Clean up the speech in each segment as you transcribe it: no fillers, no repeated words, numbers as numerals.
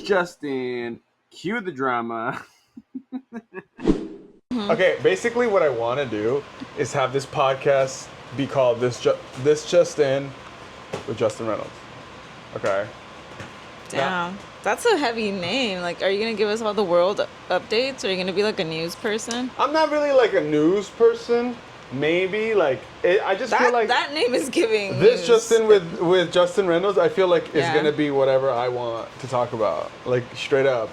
Justin. Cue the drama. Okay, basically what I want to do is have this podcast be called This Just In with Justin Reynolds. Okay. Damn. That's a heavy name. Like, are you going to give us all the world updates? Or are you going to be like a news person? I'm not really like a news person. Maybe I just feel like that name is giving This news. Just In with Justin Reynolds, I feel like is Yeah. gonna be whatever I want to talk about, like straight up,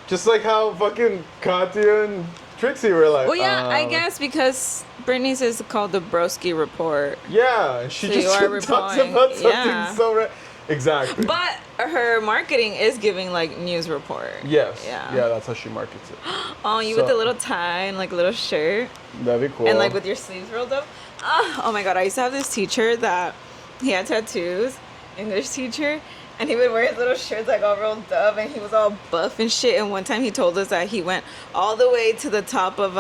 just like how fucking Katya and Trixie were like. Well, yeah, I guess because Britney's is called the Broski Report. Yeah, and she So you just are talks reporting, about something yeah. so exactly. But her marketing is giving like news report. Yes. Yeah. Yeah, that's how she markets it. Oh, you So- with the little tie and like a little shirt That'd be cool. and like with your sleeves rolled up. Oh my god, I used to have this teacher that he had tattoos, English teacher, and he would wear his little shirts like all rolled up and he was all buff and shit. And one time he told us that he went all the way to the top of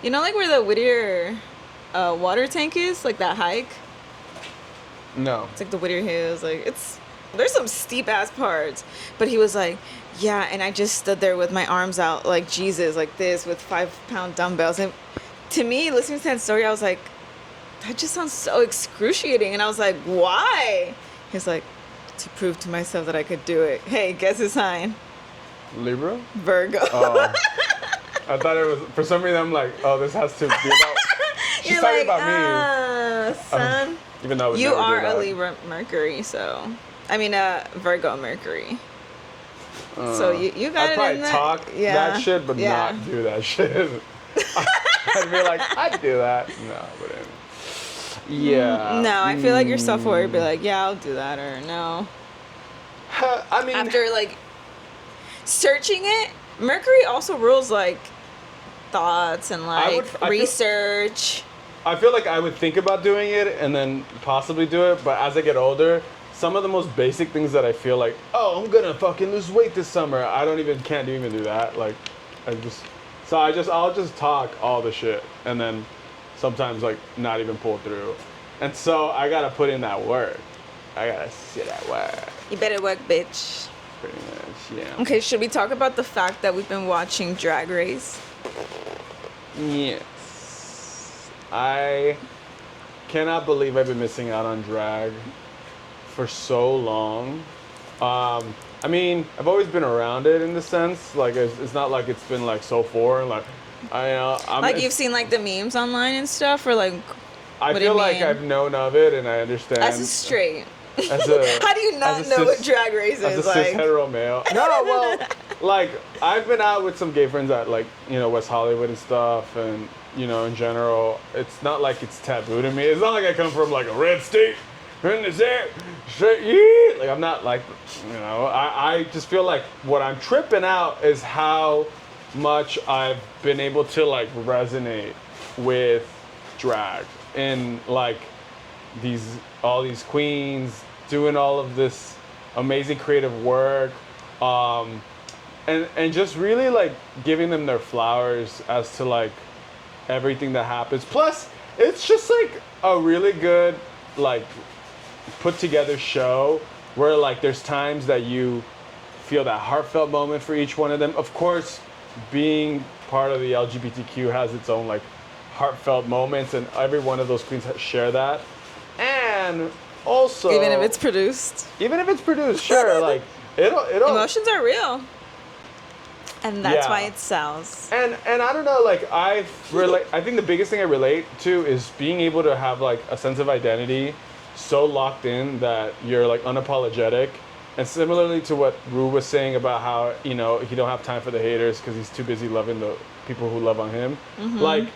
you know, like where the Whittier water tank is, like that hike. No. It's like the Whittier Hills. Like there's some steep ass parts. But he was like, yeah, and I just stood there with my arms out like Jesus, like this, with 5-pound dumbbells. And to me, listening to that story, I was like, that just sounds so excruciating. And I was like, why? He's like, to prove to myself that I could do it. Hey, guess his sign? Libra? Virgo. Oh. I thought it was, for some reason I'm like, oh, this has to be about, she's You're talking like, about me. son. Even though I would You never do are a that. Libra Mercury, so. I mean, Virgo Mercury. So you got I'd it probably in that. talk Yeah. that shit, but Yeah. not do that shit. I'd be like, I'd do that. No, I wouldn't. Yeah. No, I feel like you're self-aware. Be like, yeah, I'll do that, or no. I mean, After like searching it, Mercury also rules like thoughts and like I feel- research. I feel like I would think about doing it and then possibly do it, but as I get older, some of the most basic things that I feel like, oh, I'm gonna fucking lose weight this summer, I don't even can't even do that. Like, I'll just talk all the shit and then sometimes like not even pull through, and so I gotta put in that work. I gotta sit at work. You better work, bitch. Pretty much, yeah. Okay, should we talk about the fact that we've been watching Drag Race? Yes. I cannot believe I've been missing out on drag for so long. I mean, I've always been around it in the sense, like it's not like it's been like so foreign. Like I'm Like you've seen like the memes online and stuff, or like I what do you feel like mean? I've known of it and I understand. as a straight. As a- How do you not as a know what cis- Drag Race as is? a Like, cis hetero male. No, well, like I've been out with some gay friends at like West Hollywood and stuff, and in general, it's not like it's taboo to me. It's not like I come from like a red state, in the straight, yeah. Like I'm not like I just feel like what I'm tripping out is how much I've been able to like resonate with drag and like all these queens doing all of this amazing creative work, and just really like giving them their flowers as to like everything that happens. Plus, it's just like a really good like put together show where like there's times that you feel that heartfelt moment for each one of them. Of course, being part of the LGBTQ has its own like heartfelt moments, and every one of those queens share that. And also, even if it's produced, sure, like it'll emotions are real, and that's Yeah. why it sells. and I don't know, like I think the biggest thing I relate to is being able to have like a sense of identity so locked in that you're like unapologetic. And similarly to what Rue was saying about how he don't have time for the haters because he's too busy loving the people who love on him. Like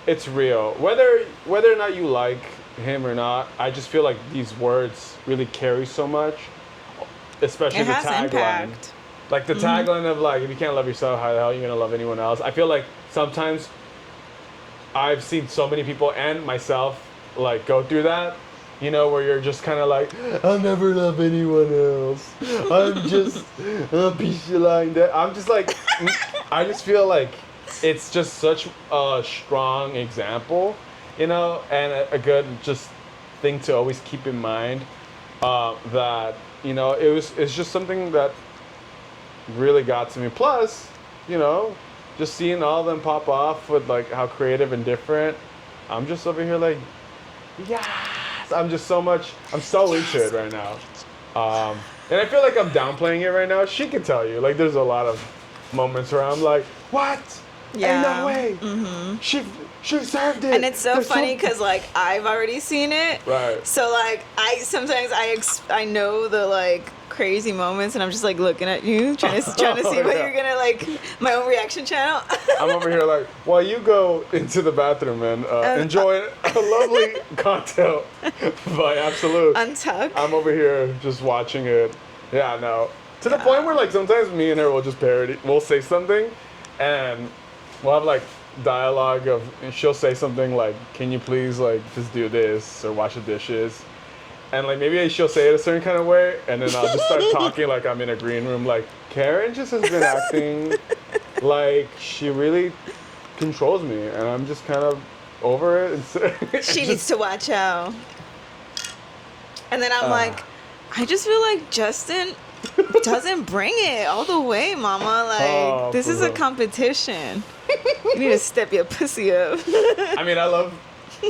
it's real, whether or not you like him or not. I just feel like these words really carry so much, especially It the has tagline. impact. Like the tagline of like, if you can't love yourself, how the hell are you gonna love anyone else? I feel like sometimes I've seen so many people and myself like go through that, where you're just kind of like, I'll never love anyone else. I'm just a piece of lying that. I'm just like, I just feel like it's just such a strong example, and a good just thing to always keep in mind, that it's just something that really got to me. Plus, you know, just seeing all of them pop off with like how creative and different. I'm just over here like, yes. I'm so into it right now. And I feel like I'm downplaying it right now. She can tell you. Like, there's a lot of moments where I'm like, what? Yeah. Ain't no way. Mm-hmm. She served it. And it's so funny because like I've already seen it. Right. So like I know the like crazy moments, and I'm just like looking at you, trying to see what Yeah. you're gonna like. My own reaction channel. I'm over here like, while you go into the bathroom and enjoy a lovely cocktail by Absolute. Untuck. I'm over here just watching it. Yeah, no. To the point where like sometimes me and her will just parody. We'll say something, and we'll have like dialogue of. And she'll say something like, "Can you please like just do this or wash the dishes?" And like maybe she'll say it a certain kind of way, and then I'll just start talking like I'm in a green room. Like Karen just has been acting like she really controls me, and I'm just kind of over it. And She needs to watch out. And then I'm like, I just feel like Justin doesn't bring it all the way, mama. Like, this is a competition. You need to step your pussy up. I mean, I love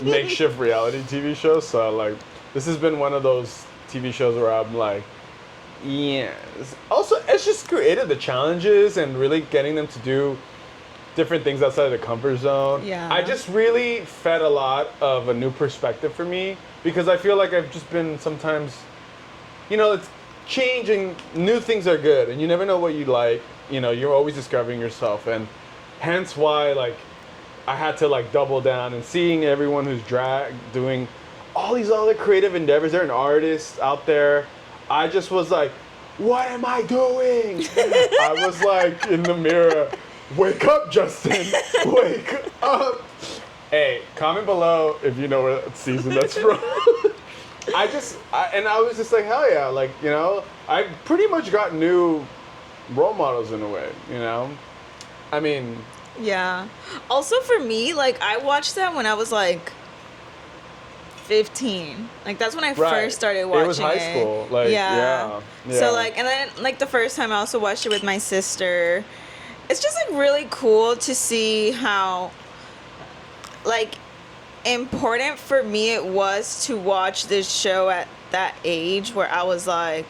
makeshift reality TV shows, so like, this has been one of those TV shows where I'm like, yes. Also, it's just created the challenges and really getting them to do different things outside of the comfort zone. Yeah. I just really fed a lot of a new perspective for me because I feel like I've just been sometimes, you know, it's changing. New things are good, and you never know what you like. You know, you're always discovering yourself, and hence why like I had to like double down and seeing everyone who's doing all these other creative endeavors. They're an artist out there. I just was like, what am I doing? I was like in the mirror, wake up, Justin, wake up. Hey, comment below if you know what season that's from. I was just like, hell yeah, like, you know, I pretty much got new role models in a way, you know? I mean. Yeah. Also for me, like, I watched that when I was like 15. Like, that's when I first started watching it. It was high school. Like, yeah. So, like, and then, like, the first time I also watched it with my sister. It's just, like, really cool to see how, like, important for me it was to watch this show at that age where I was like,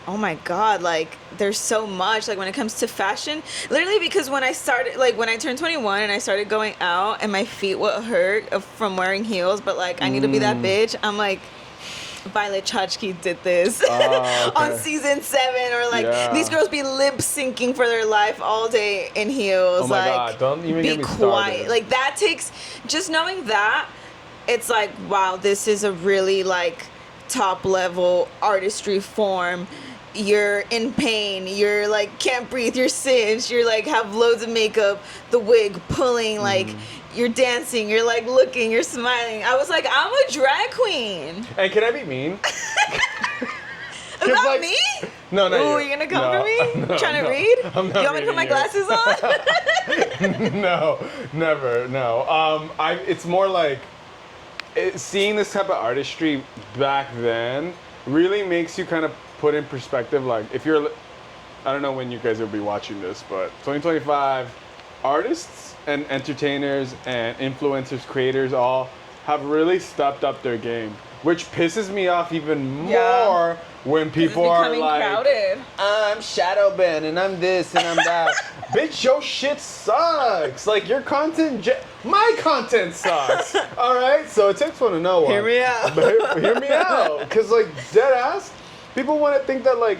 oh my God, like there's so much like when it comes to fashion. Literally because when I started, like when I turned 21 and I started going out and my feet would hurt from wearing heels, but like I need to be that bitch. I'm like, Violet Chachki did this on season 7, or like these girls be lip syncing for their life all day in heels. Oh my like, God, don't even be get me quiet. started. Like that takes, just knowing that, it's like, wow, this is a really like top level artistry form. You're in pain, you're like can't breathe, you're cinched, you're like have loads of makeup, the wig pulling, like you're dancing, you're like looking, you're smiling. I was like, I'm a drag queen. And can I be mean? About like, me? No, not Ooh, you. you're gonna come for me? No, Trying to no. read? I'm not You want me to put my reading glasses on? No, never, no. It's more like seeing this type of artistry back then really makes you kind of put in perspective. Like if you're, I don't know when you guys will be watching this, but 2025 artists and entertainers and influencers, creators all have really stepped up their game, which pisses me off even more when people are like, crowded. I'm shadow banned and I'm this and I'm that. Bitch, your shit sucks. Like your content, my content sucks. All right, so it takes one to know one. Hear me out. Hear me out, cause like dead ass, people want to think that like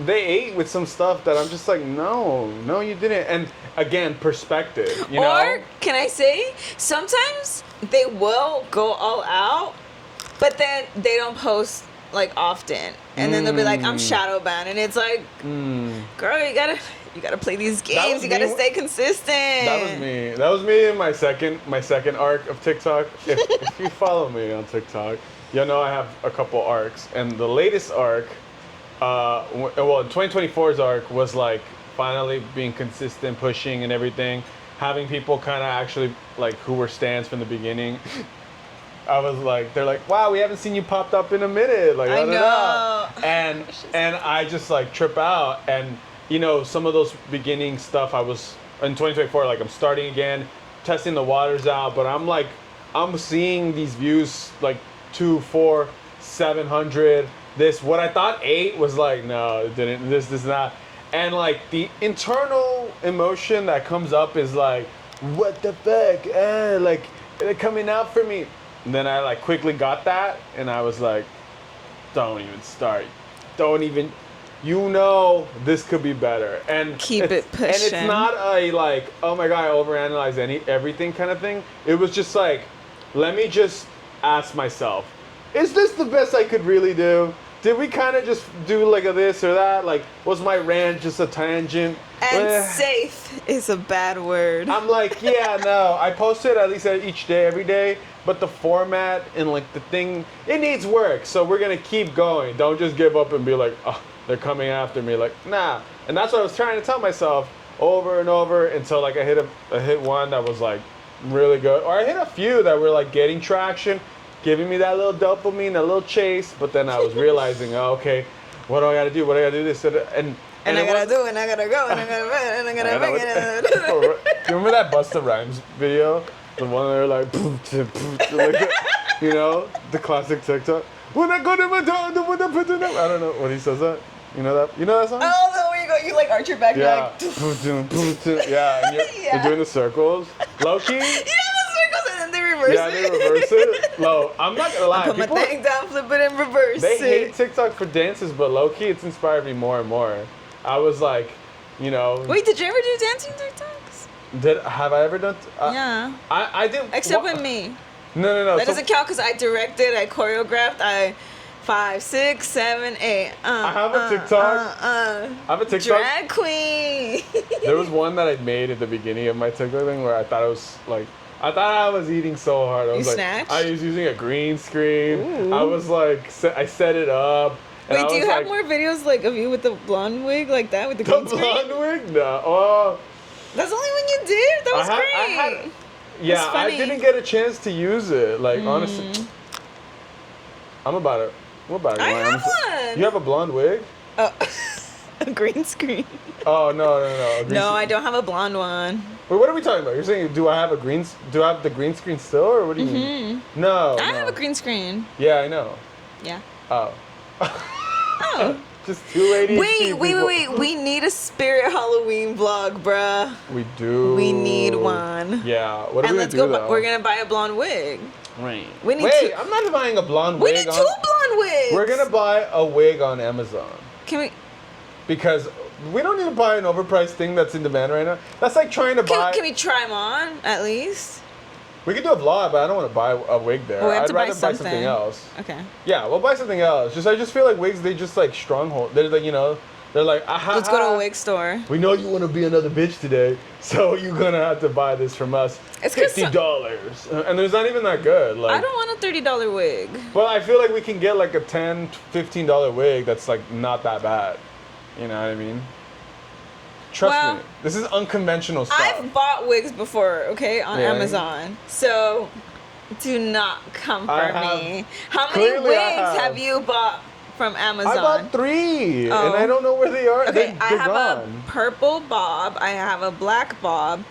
they ate with some stuff that I'm just like, no, you didn't. And again, perspective, you know? Or can I say, sometimes they will go all out, but then they don't post like often, and then they'll be like, I'm shadow banned, and it's like, girl, you gotta play these games, you gotta stay consistent. That was me in my second arc of TikTok. If you follow me on TikTok, you'll know I have a couple arcs, and the latest arc, well, 2024's arc was like finally being consistent, pushing and everything, having people kind of actually like who were stans from the beginning. I was like, they're like, wow, we haven't seen you popped up in a minute. Like, I know. And I just like trip out, and you know, some of those beginning stuff I was in 2024, like I'm starting again, testing the waters out, but I'm seeing these views like 2, 4, 700. This, what I thought 8 was like, no, it didn't, this, not. And like the internal emotion that comes up is like, what the fuck? Like, they're coming out for me. And then I like quickly got that, and I was like, don't even start. Don't even, you know, this could be better. And Keep it pushing. And it's not a like, oh my god, I overanalyze everything kind of thing. It was just like, let me just ask myself, is this the best I could really do? Did we kind of just do like a this or that? Like, was my rant just a tangent? And safe is a bad word. I'm like, yeah, no. I post it at least each day, every day. But the format and like the thing, it needs work. So we're gonna keep going. Don't just give up and be like, oh, they're coming after me. Like, nah. And that's what I was trying to tell myself over and over until like I hit one that was like really good, or I hit a few that were like getting traction, giving me that little dopamine, that little chase. But then I was realizing, oh, okay, what do I gotta do? What do I gotta do? This and I gotta do, and I gotta go, and I gotta and I gotta make it. You remember that Busta Rhymes video? The one where they're like, you know, the classic TikTok. When I go to my dog, I don't know what he says that. You know that? You know that song? Oh, the way you go, you like arch your back, Yeah. like, Yeah, and you're doing the circles. Low key. you know the circles, and then they reverse Yeah, it. they reverse it. Low. I'm not gonna lie. Put my thing down, flip it, and reverse They it. hate TikTok for dances, but low key, it's inspired me more and more. I was like, you know. Wait, did you ever do dancing TikToks? Have I ever done? Yeah. I did. Except with me. No. That doesn't count because I directed, I choreographed, 5, 6, 7, 8. I have a TikTok. I have a TikTok. Drag queen. There was one that I made at the beginning of my TikTok thing where I thought it was like, I thought I was eating so hard. I was like, snatched? I was using a green screen. Ooh. I was like, I set it up. And Wait, I do you was have more videos like of you with the blonde wig like that with the green the screen? blonde wig? No. Oh. That's the only one you did? That was great. Yeah, That's I funny. didn't get a chance to use it. Like honestly, I'm about it. What about it? I Ryan? have one. You have a blonde wig? Oh, a green screen. Oh no. A green No, screen. I don't have a blonde one. Wait, what are we talking about? You're saying, do I have the green screen still, or what do you mean? No. I no. have a green screen. Yeah, I know. Yeah. Oh. Oh. Just 280. Wait. We need a spirit Halloween vlog, bruh. We do. We need one. Yeah. What are And we let's gonna do go. though? We're gonna buy a blonde wig. Wait. We need Wait, two. I'm not buying a blonde We wig. need 2 blonde wigs. We're gonna buy a wig on Amazon Can we? because we don't need to buy an overpriced thing that's in demand right now. That's like trying to buy. Can we try them on at least? We could do a vlog, but I don't want to buy a wig there. Oh, we have I'd to buy rather buy something else. Okay. Yeah, we'll buy something else. I just feel like wigs, they just like stronghold. They're like, you know, they're like, aha. Let's go to a wig store. We know you want to be another bitch today, so you're gonna have to buy this from us. It's 'cause $50, and it's not even that good. Like, I don't want a $30 wig. well, I feel like we can get like a $10, $15 wig that's like not that bad. You know what I mean? Trust me, this is unconventional stuff. I've bought wigs before, okay, on Yeah. Amazon. So do not come for I have- me. How many clearly wigs I have. have you bought from Amazon? I bought 3, Oh. and I don't know where they are. Okay, I They're have gone. a purple bob. I have a black bob.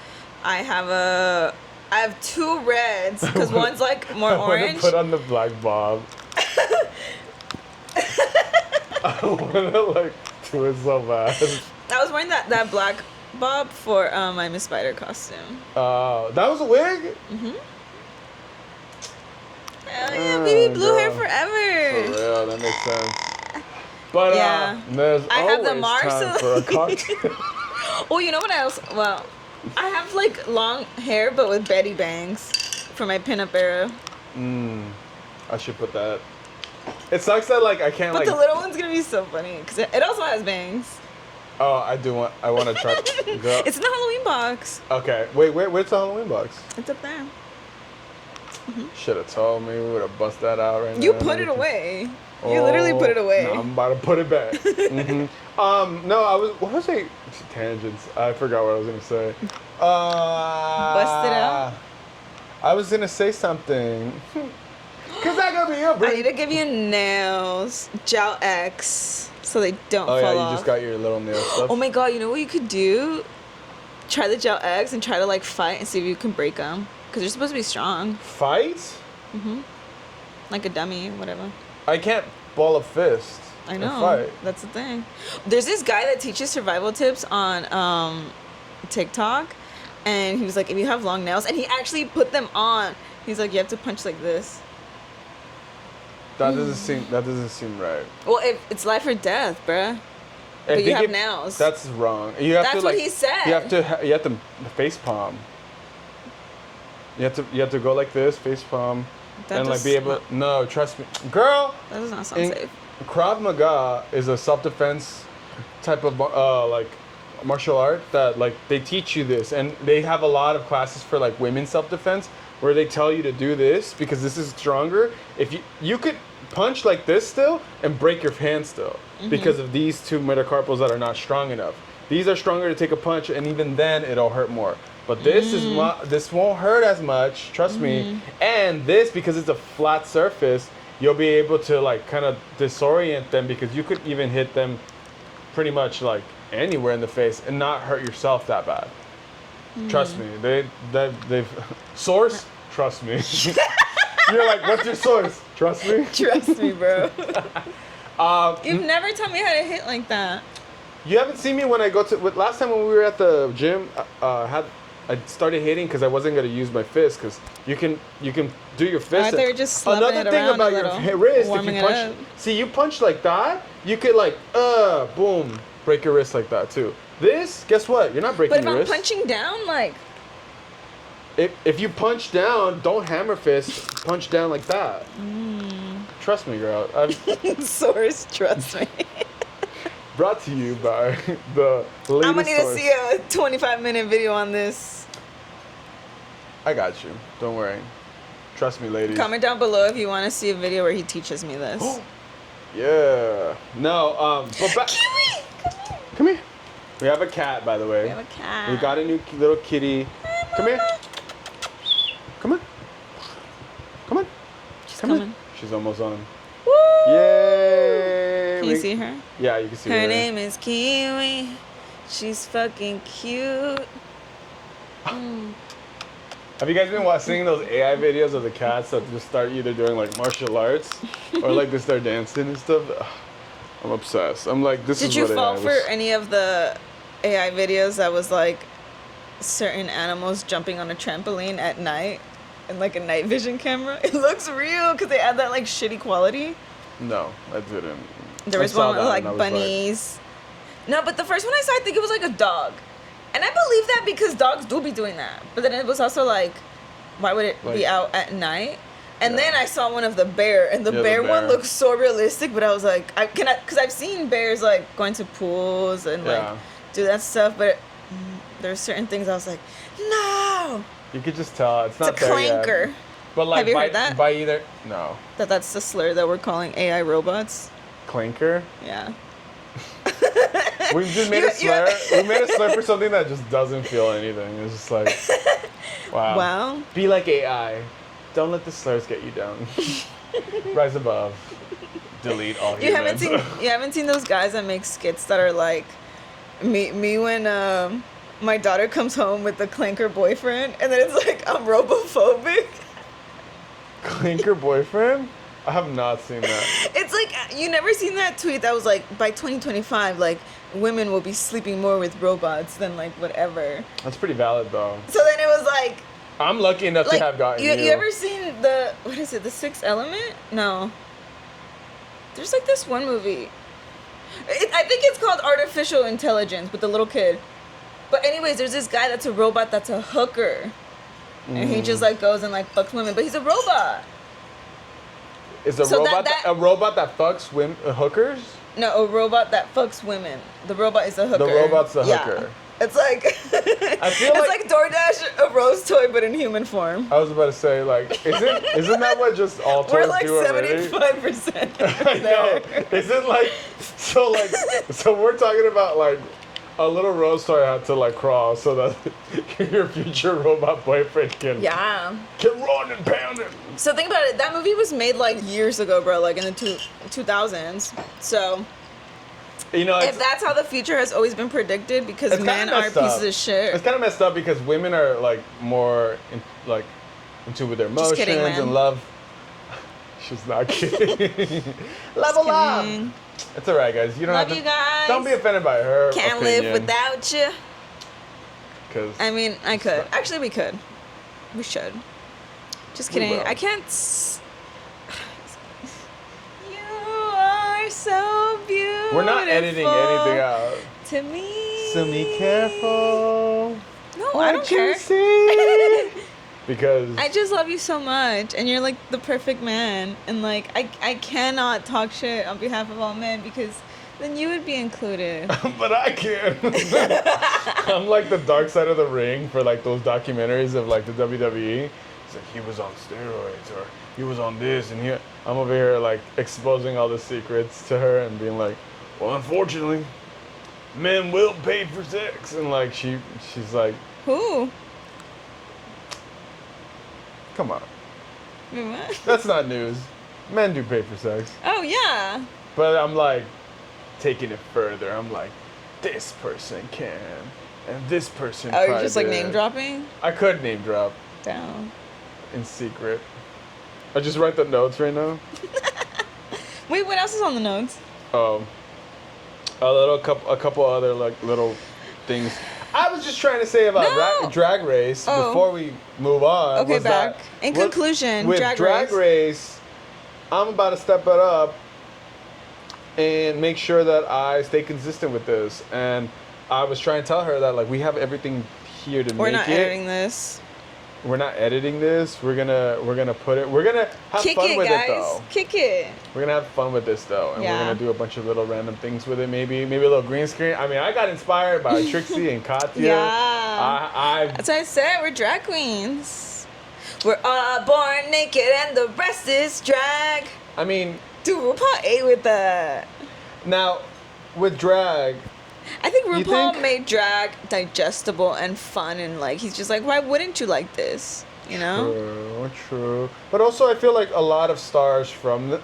I have 2 reds because one's like more I want orange. to put on the black bob. I want to like do it so bad. I was wearing that black bob for my Miss Spider costume. That was a wig? Hell yeah, baby, blue hair girl. forever. For real, that makes sense. But Yeah. there's I have the always Mars time for a cocktail. Oh, you know what else? Well, I have like long hair, but with Betty bangs for my pinup era. I should put that. It sucks that like I can't But like. the little one's gonna be so funny because it also has bangs. Oh, I want to try. Girl. It's in the Halloween box. Okay, wait, where's the Halloween box? It's up there. Should have told me. We would have bust that out right now. You put it away. You literally put it away. No, I'm about to put it back. No, what was I? Tangents. I forgot what I was gonna say. Bust it out. I was gonna say something. Cause I go be a I break. need to give you nails, Gel X, so they don't Oh fall yeah, off. you just got your little nail stuff. Oh my god, you know what you could do? Try the Gel X and try to like fight and see if you can break them. Because they're supposed to be strong. Fight? Like a dummy, whatever. I can't ball a fist. I and know. Fight. That's the thing. There's this guy that teaches survival tips on TikTok. And he was like, if you have long nails, and he actually put them on. He's like, you have to punch like this. That doesn't seem right. Well, it's life or death, bruh. But you have nails. That's wrong. You have That's to, what like, he said. You have to face palm. You have to go like this, face palm, That and like does be able. No, trust me, girl. That does not sound safe. Krav Maga is a self-defense type of like martial art that like they teach you this, and they have a lot of classes for like women's self-defense where they tell you to do this because this is stronger. If you could punch like this still and break your hand still because of these two metacarpals that are not strong enough. These are stronger to take a punch, and even then it'll hurt more. But this this won't hurt as much, trust me. And this, because it's a flat surface, you'll be able to like kind of disorient them because you could even hit them pretty much like anywhere in the face and not hurt yourself that bad. Trust me, they've source. Trust me. You're like, what's your source? Trust me. Trust me, bro. You've never taught me how to hit like that. You haven't seen me when I go to. Last time when we were at the gym, I started hitting because I wasn't gonna use my fist because you can do your fist. They're just slapping Another it thing around about a your little, wrist, if warming you it punch, up. see you punch like that, you could like boom, break your wrist like that too. This, guess what? You're not breaking But if your I'm wrist. punching down, like, If you punch down, don't hammer fist. Punch down like that. Trust me, girl. source, trust me. Brought to you by the latest I'm gonna need source. to see a 25-minute video on this. I got you. Don't worry. Trust me, ladies. Comment down below if you want to see a video where he teaches me this. Yeah. No. But back. Kiwi, Come here. We have a cat, by the way. we have a cat. We got a new little kitty. Come here. Come on. Come on. She's Come on. coming. She's almost on. Woo! Yay! Can you see her? Yeah, you can see her. Her name is Kiwi. She's fucking cute. Have you guys been seeing those AI videos of the cats that just start either doing like martial arts or like they start dancing and stuff? Ugh, I'm obsessed. I'm like, this Did is you what fall AI for was. any of the AI videos that was like certain animals jumping on a trampoline at night and like a night vision camera? It looks real because they add that like shitty quality. No, I didn't. There I was saw one with that like and I was bunnies. No, but the first one I saw, I think it was like a dog. And I believe that because dogs do be doing that. But then it was also like, why would it Like- be out at night? And Yeah. then I saw one of the bear, and the Yeah, the bear one bear. looks so realistic. But I was like, because I've seen bears like going to pools and Yeah. like do that stuff. But there's certain things I was like, no, You could just tell it's it's not a there yet. clanker. But like Have you by, heard that? by either no That's the slur that we're calling AI robots. clanker. Yeah. We just made a slur. We made a slur for something that just doesn't feel anything. It's just like, wow. Wow. Be like AI. Don't let the slurs get you down. Rise above. Delete all You haven't humans. seen those guys that make skits that are like me when my daughter comes home with the clanker boyfriend, and then it's like I'm robophobic. Clanker boyfriend? I have not seen that. It's like you never seen that tweet that was like by 2025 like women will be sleeping more with robots than like whatever. That's pretty valid though. So then it was like I'm lucky enough to have gotten you ever seen the what is it, The Sixth Element? No. There's like this one movie. I think it's called Artificial Intelligence with the little kid. But anyways, there's this guy that's a robot that's a hooker. And he just like goes and like fucks women, but he's a robot. Is a So robot that- a robot that fucks hookers? No, a robot that fucks women. The robot is a hooker. The robot's the Yeah. hooker. It's like I feel it's like- like DoorDash, a rose toy, but in human form. I was about to say like, isn't that what just all We're toys like do already? 75%. I know. Is it like so we're talking about like a little rose toy had to like crawl so that your future robot boyfriend can run and pound it. So think about it. That movie was made like years ago, bro. Like in the 2000s. So You know, if that's how the future has always been predicted, because men are pieces of shit. It's kind of messed up because women are like more into with their emotions kidding, man. and love. She's not kidding. Level up. It's alright, guys. You don't Love have to. you guys. Don't be offended by her. Can't opinion, live without you. Cause I mean, I could. Actually, we could. We should. Just kidding. will. I can't. You are so beautiful. we're not editing anything out. To me. So be careful. No, I don't care. Because I just love you so much, and you're like the perfect man. And like, I cannot talk shit on behalf of all men because then you would be included. but I can. I'm like the dark side of the ring for like those documentaries of like the WWE. It's like he was on steroids or he was on this and here. I'm over here like exposing all the secrets to her and being like, well, unfortunately, men will pay for sex. And like she's like, Who? come on, Wait, what? that's not news. Men do pay for sex. Oh yeah. But I'm like taking it further. I'm like, this person can, and this person. Oh, you're just like did. name dropping? I could name drop Down. in secret. I just write the notes right now. Wait, what else is on the notes? A couple other like little things. I was just trying to say about No! Drag Race Oh. before we move on. Okay, was back. that In with- conclusion, with Drag Race, I'm about to step it up and make sure that I stay consistent with this. And I was trying to tell her that like we have everything here to We're make not it. editing this. We're not editing this. We're gonna put it. We're gonna have Kick fun it, with guys. it though. Kick it. We're gonna have fun with this though, and Yeah. we're gonna do a bunch of little random things with it. Maybe a little green screen. I mean, I got inspired by Trixie and Katya. Yeah. I That's what I said. We're drag queens. We're all born naked and the rest is drag. I mean, Dude, RuPaul ate with that. now with drag, I think You RuPaul think? made drag digestible and fun, and like he's just like, why wouldn't you like this? You know? true. But also, I feel like a lot of stars from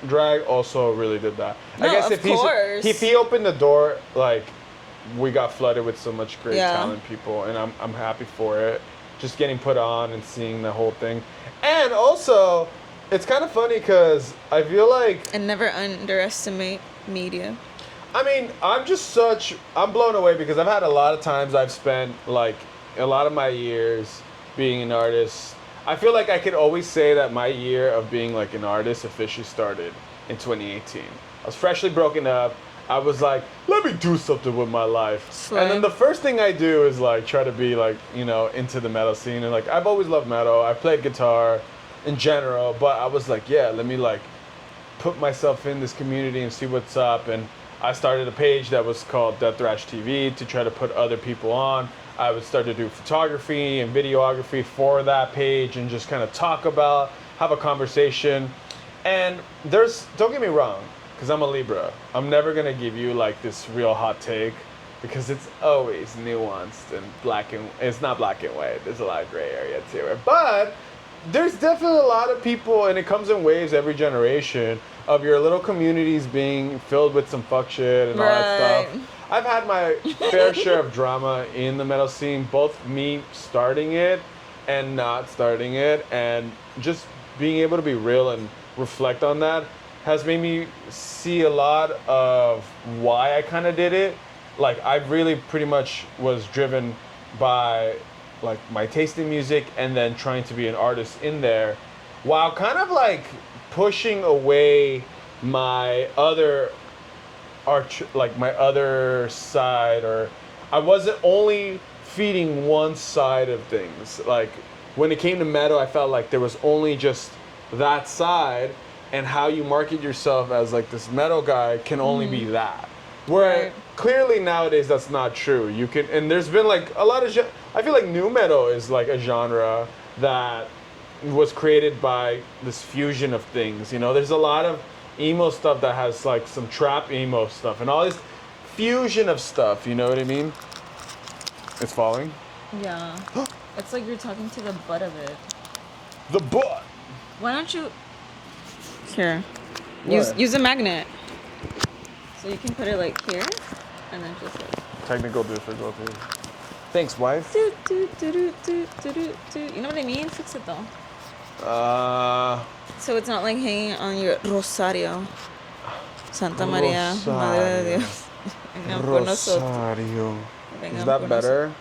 drag also really did that. I No, guess of course. if he opened the door, like we got flooded with so much great Yeah. talent people, and I'm happy for it. Just getting put on and seeing the whole thing, and also it's kind of funny because I feel like And never underestimate media. I mean I'm blown away because I've had a lot of times I've spent like a lot of my years being an artist. I feel like I could always say that my year of being like an artist officially started in 2018. I was freshly broken up. I was like, let me do something with my life. Slay. And then the first thing I do is like try to be like, you know, into the metal scene. And like I've always loved metal. I played guitar in general, but I was like, yeah, let me like put myself in this community and see what's up. And I started a page that was called Death Thrash TV to try to put other people on. I would start to do photography and videography for that page and just kind of talk about, have a conversation. And don't get me wrong, because I'm a Libra, I'm never going to give you like this real hot take because it's always nuanced and it's not black and white. There's a lot of gray area to it. But there's definitely a lot of people, and it comes in waves every generation, of your little communities being filled with some fuck shit and all that stuff. I've had my fair share of drama in the metal scene, both me starting it and not starting it, and just being able to be real and reflect on that has made me see a lot of why I kind of did it. Like, I really pretty much was driven by like my taste in music and then trying to be an artist in there while kind of like pushing away my other my other side, or I wasn't only feeding one side of things. Like when it came to metal, I felt like there was only just that side, and how you market yourself as like this metal guy can only be that. Where Right. clearly nowadays that's not true. You can, and there's been like a lot of I feel like nu metal is like a genre that was created by this fusion of things. You know, there's a lot of emo stuff that has like some trap emo stuff and all this fusion of stuff. You know what I mean? It's falling. Yeah. It's like you're talking to the butt of it. The butt. Why don't you... Here. What? Use a magnet. So you can put it like here, and then just like... Technical difficulty. Thanks, wife. Do, do, do, do, do, do, do, do. You know what I mean? Fix it though. So it's not like hanging on your rosario. Santa Maria, Madre de Dios. Vengan por nosotros. Rosario. Vengan Is that por better?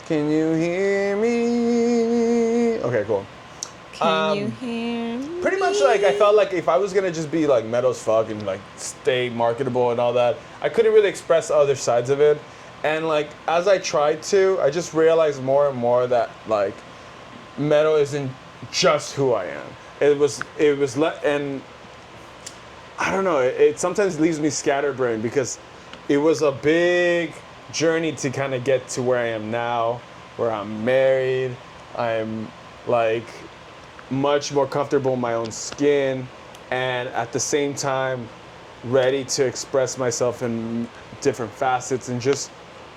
Can you hear me? Okay, cool. Can you hear me? Pretty much like I felt like if I was gonna just be like metal as fuck and like stay marketable and all that, I couldn't really express other sides of it. And like as I tried to, I just realized more and more that like metal isn't just who I am. And I don't know. It sometimes leaves me scatterbrained because it was a big journey to kind of get to where I am now, where I'm married. I'm like much more comfortable in my own skin, and at the same time ready to express myself in different facets and just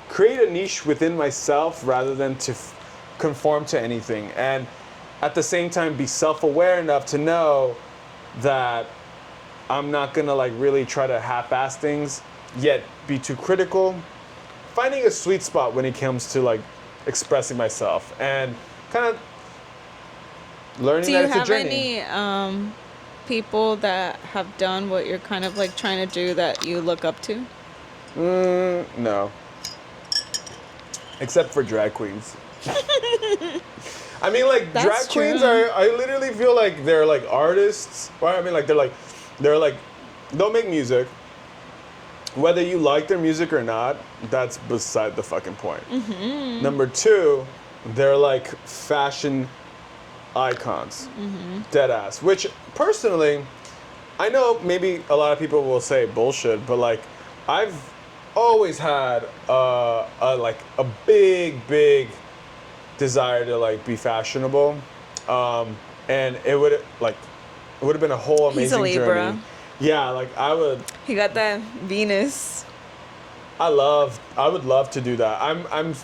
create a niche within myself rather than to conform to anything. And at the same time be self-aware enough to know that I'm not gonna like really try to half-ass things, yet be too critical. Finding a sweet spot when it comes to like expressing myself and kind of learning that it's a journey. Do you have any people that have done what you're kind of like trying to do that you look up to? No. Except for drag queens. I mean, like, That's drag queens true. are, I literally feel like they're like artists. Well, I mean, like, they'll make music. Whether you like their music or not, that's beside the fucking point. Mm-hmm. Number two, they're like fashion icons. Mm-hmm. Dead ass. Which, personally, I know maybe a lot of people will say bullshit, but like, I've always had a big desire to like be fashionable, and it would have been a whole amazing He's a Libra. journey. Yeah, like I would He got that Venus. I would love to do that. I'm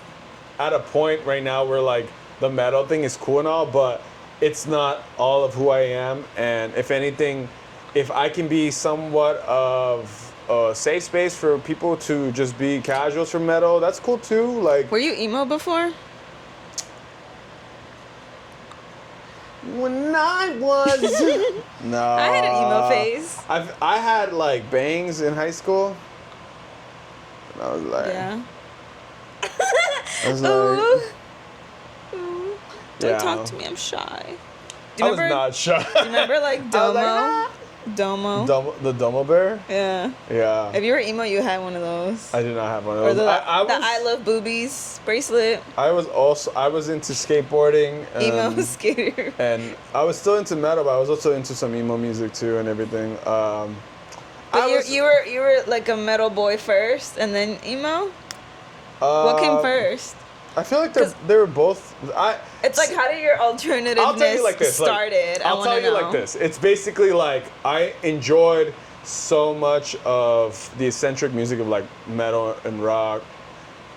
at a point right now where like the metal thing is cool and all, but it's not all of who I am. And if anything, if I can be somewhat of a safe space for people to just be casuals for metal, that's cool too. Like, Were you emo before? when I was no, I had an emo phase. I had like bangs in high school. And I was like, Yeah. I was Ooh. like, Ooh. Don't yeah. talk to me. I'm shy. I was not shy. Do you remember like I was Domo? like, ah. Domo. The Domo Bear? Yeah. Yeah. If you were emo, you had one of those. I did not have one of Or those. the I I love boobies bracelet. I was into skateboarding. Emo skater. And I was still into metal, but I was also into some emo music too and everything. But you were like a metal boy first, and then emo. What came first? I feel like they were both. It's like, how did your alternativeness I'll tell you like this. started? I'll tell you like this. It's basically like I enjoyed so much of the eccentric music of like metal and rock,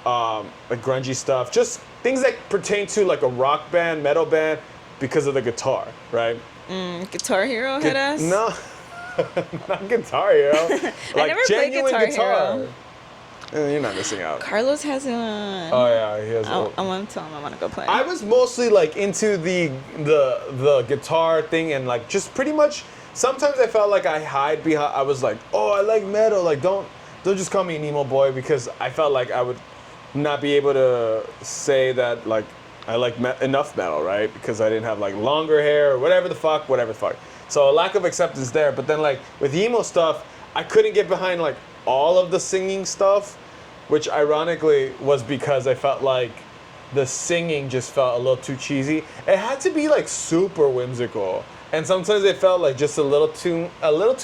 like grungy stuff, just things that pertain to like a rock band, metal band, because of the guitar, right? Guitar Hero hit us? No, not Guitar Hero. I never played genuine Guitar Hero. You're not missing out. Carlos has one. Oh yeah, he has. I want to tell him I want to go play. I was mostly like into the guitar thing and like just pretty much. Sometimes I felt like I hide behind. I was like, oh, I like metal. Like don't just call me an emo boy, because I felt like I would not be able to say that like I like enough metal, right? Because I didn't have like longer hair or whatever the fuck. So a lack of acceptance there. But then like with emo stuff, I couldn't get behind like all of the singing stuff, which ironically was because I felt like the singing just felt a little too cheesy. It had to be like super whimsical, and sometimes it felt like just a little too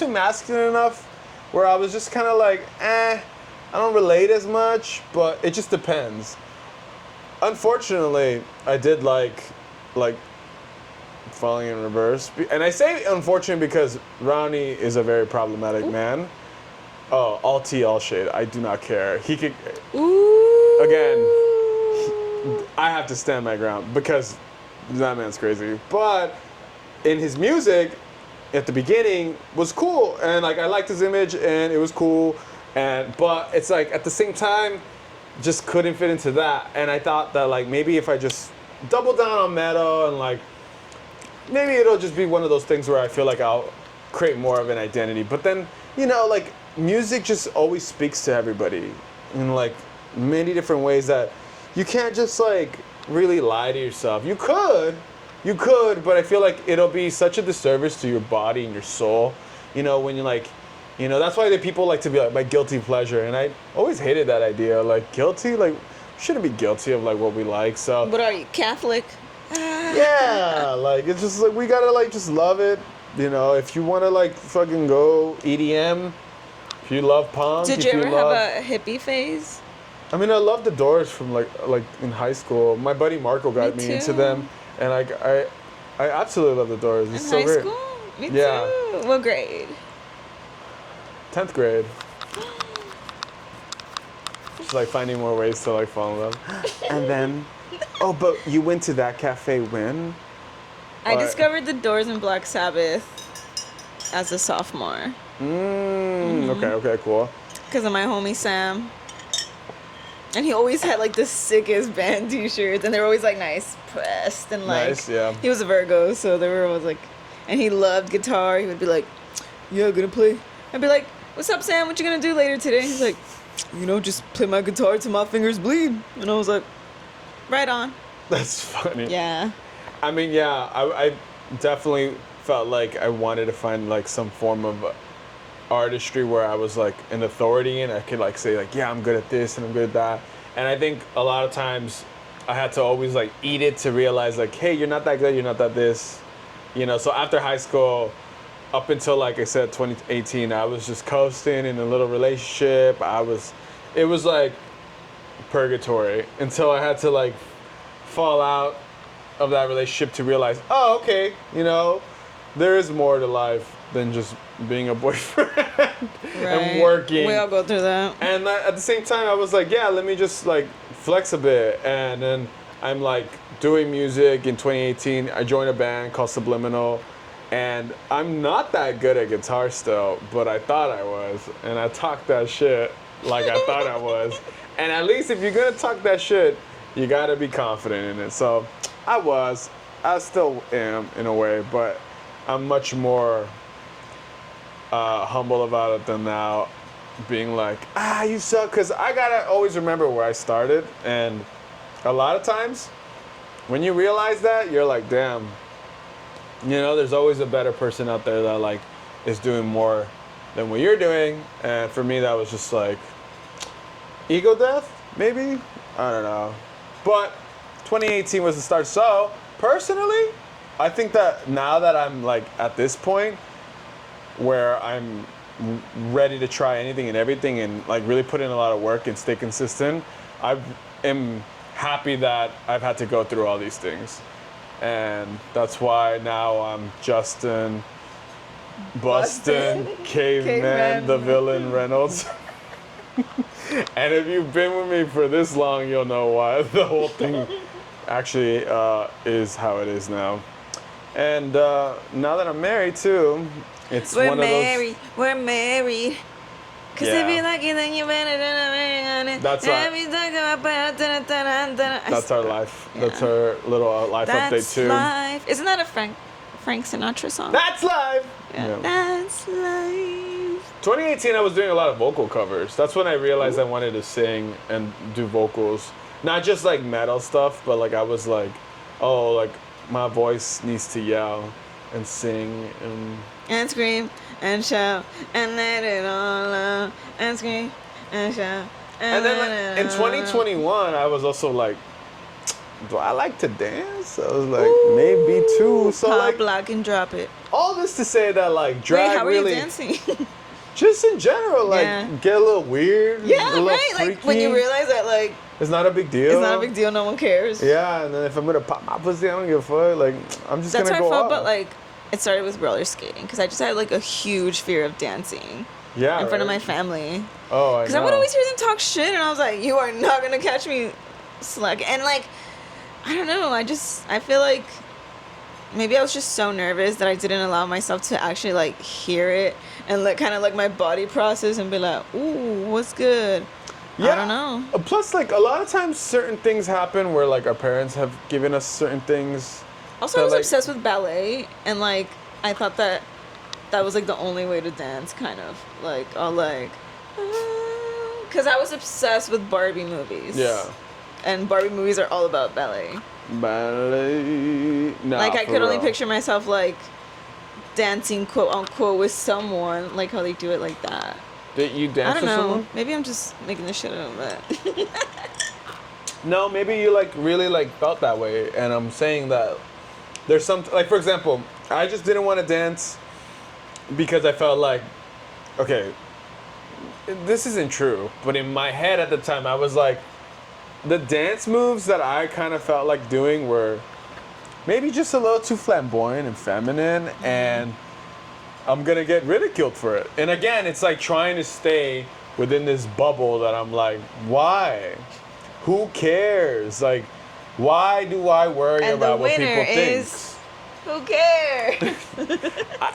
masculine enough, where I was just kind of like, I don't relate as much, but it just depends. Unfortunately, I did like Falling in Reverse, and I say unfortunate because Ronnie is a very problematic man. Oh, all tea, all shade. I do not care. He could. Ooh. Again, I have to stand my ground because that man's crazy. But in his music, at the beginning, was cool, and like I liked his image, and it was cool, but it's like at the same time, just couldn't fit into that. And I thought that like maybe if I just double down on metal and like maybe it'll just be one of those things where I feel like I'll create more of an identity. But then, like music just always speaks to everybody in like many different ways that you can't just like really lie to yourself. You could, but I feel like it'll be such a disservice to your body and your soul, when you like, that's why the people like to be like my guilty pleasure. And I always hated that idea, like guilty, like we shouldn't be guilty of like what we like. So But are you Catholic? yeah, like it's just like we gotta like just love it. If you wanna like fucking go EDM, if you love punk, Did you ever have a hippie phase? I mean, I love the Doors from like in high school. My buddy Marco got me into too. them, and I absolutely love the Doors. It's In so high great. school? Me Yeah. too. What grade? 10th grade. Just like finding more ways to like fall in love. And then, oh, but you went to that cafe when? I discovered the Doors and Black Sabbath as a sophomore. Okay, cool. Because of my homie Sam. And he always had like the sickest band t-shirts, and they were always like nice pressed and like Nice, yeah. He was a Virgo, so they were always like, and he loved guitar. He would be like, "Yeah, gonna play." I'd be like, "What's up, Sam? What you gonna do later today?" He's like, "Just play my guitar till my fingers bleed." And I was like, "Right on." That's funny. Yeah. I mean, yeah, I definitely felt like I wanted to find like some form of artistry where I was like an authority and I could like say like, yeah, I'm good at this and I'm good at that. And I think a lot of times I had to always like eat it to realize like, hey, you're not that good, you're not that this. So after high school, up until like I said, 2018, I was just coasting in a little relationship. It was like purgatory until I had to like fall out of that relationship to realize, oh, okay, there is more to life than just being a boyfriend and working. We all go through that. And at the same time, I was like, yeah, let me just like flex a bit. And then I'm like doing music in 2018. I joined a band called Subliminal. And I'm not that good at guitar still, but I thought I was. And I talked that shit like I thought I was. And at least if you're going to talk that shit, you got to be confident in it. So I still am in a way, but I'm much more humble about it than now, being like, you suck, because I gotta always remember where I started. And a lot of times when you realize that, you're like, damn, there's always a better person out there that like is doing more than what you're doing. And for me, that was just like ego death, maybe, I don't know. But 2018 was the start. So personally, I think that now that I'm like at this point where I'm ready to try anything and everything and like really put in a lot of work and stay consistent, I am happy that I've had to go through all these things. And that's why now I'm Justin Bustin' Caveman, the villain Reynolds. And if you've been with me for this long, you'll know why the whole thing actually is how it is now. And now that I'm married too, it's one of those. We're married. Cause Yeah. if you like it, then you better than it. That's That's our life. Yeah. That's our little life update too. Life. Isn't that a Frank Sinatra song? That's life. Yeah. That's life. 2018, I was doing a lot of vocal covers. That's when I realized I wanted to sing and do vocals. Not just like metal stuff, but like I was like, oh, like my voice needs to yell and sing And scream and shout and let it all out. And scream and shout. And then like, in 2021, I was also like, do I like to dance? I was like, maybe too. So Pop, like, lock, and drop it. all this to say that like drag Wait, how really, are you dancing? just in general, like Yeah. get a little weird, a Yeah, little right? freaky. Like when you realize that like it's not a big deal. it's not a big deal, no one cares. Yeah, and then if I'm gonna pop my pussy, I don't give a fuck. Like I'm just That's gonna how I go felt off. about like it started with roller skating because I just had like a huge fear of dancing. Yeah. in front of right? my family. Oh, I Because know. I would always hear them talk shit, and I was like, you are not going to catch me slacking. And, like, I don't know. I feel like maybe I was just so nervous that I didn't allow myself to actually, like, hear it and, like, kind of, like, my body process and be like, ooh, what's good? Yeah. I don't know. Plus, like, a lot of times certain things happen where, like, our parents have given us certain things. Also, I that, was like, obsessed with ballet, and, like, I thought that was, like, the only way to dance, kind of. Like, all, like... Because I was obsessed with Barbie movies. Yeah. And Barbie movies are all about ballet. Ballet. Nah, Like, I for could only real. picture myself, like, dancing, quote-unquote, with someone, like how they do it like that. Did you I dance don't with know. someone? Maybe I'm just making this shit up, but... No, maybe you, like, really, like, felt that way. And I'm saying that there's some... Like, for example, I just didn't want to dance because I felt like... Okay, this isn't true. But in my head at the time, I was like... The dance moves that I kind of felt like doing were maybe just a little too flamboyant and feminine, and I'm gonna get ridiculed for it. And again, it's like trying to stay within this bubble that I'm like, why? Who cares? Like, why do I worry And the about what winner people think? is... Who cares?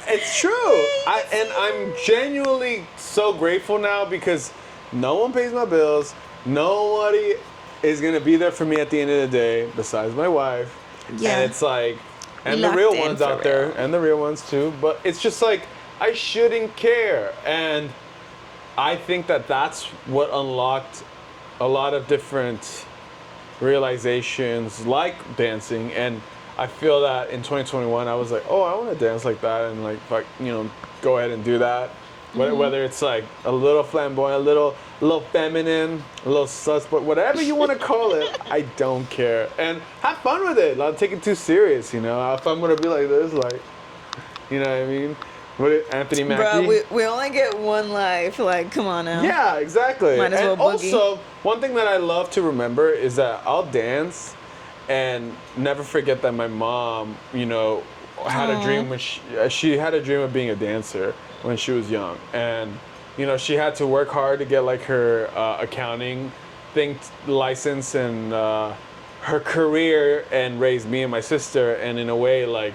It's true. And I'm genuinely so grateful now because no one pays my bills. Nobody is gonna be there for me at the end of the day besides my wife. Yeah. And it's like, and the Locked real in ones for out there, real. and the real ones too. But it's just like, I shouldn't care. And I think that that's what unlocked a lot of different realizations like dancing. And I feel that in 2021, I was like, oh, I want to dance like that, and like, go ahead and do that. Whether it's like a little flamboyant, a little feminine, a little sus, but whatever you want to call it, I don't care. And have fun with it. Don't take it too serious, you know. If I'm gonna be like this, like, you know what I mean? Anthony Mackie? Bro, we only get one life. Like, come on now. Yeah, exactly. Might as And well boogie. also, one thing that I love to remember is that I'll dance and never forget that my mom, you know, had a dream when she had a dream of being a dancer when she was young. And, you know, she had to work hard to get like her accounting license and her career and raise me and my sister. And in a way, like,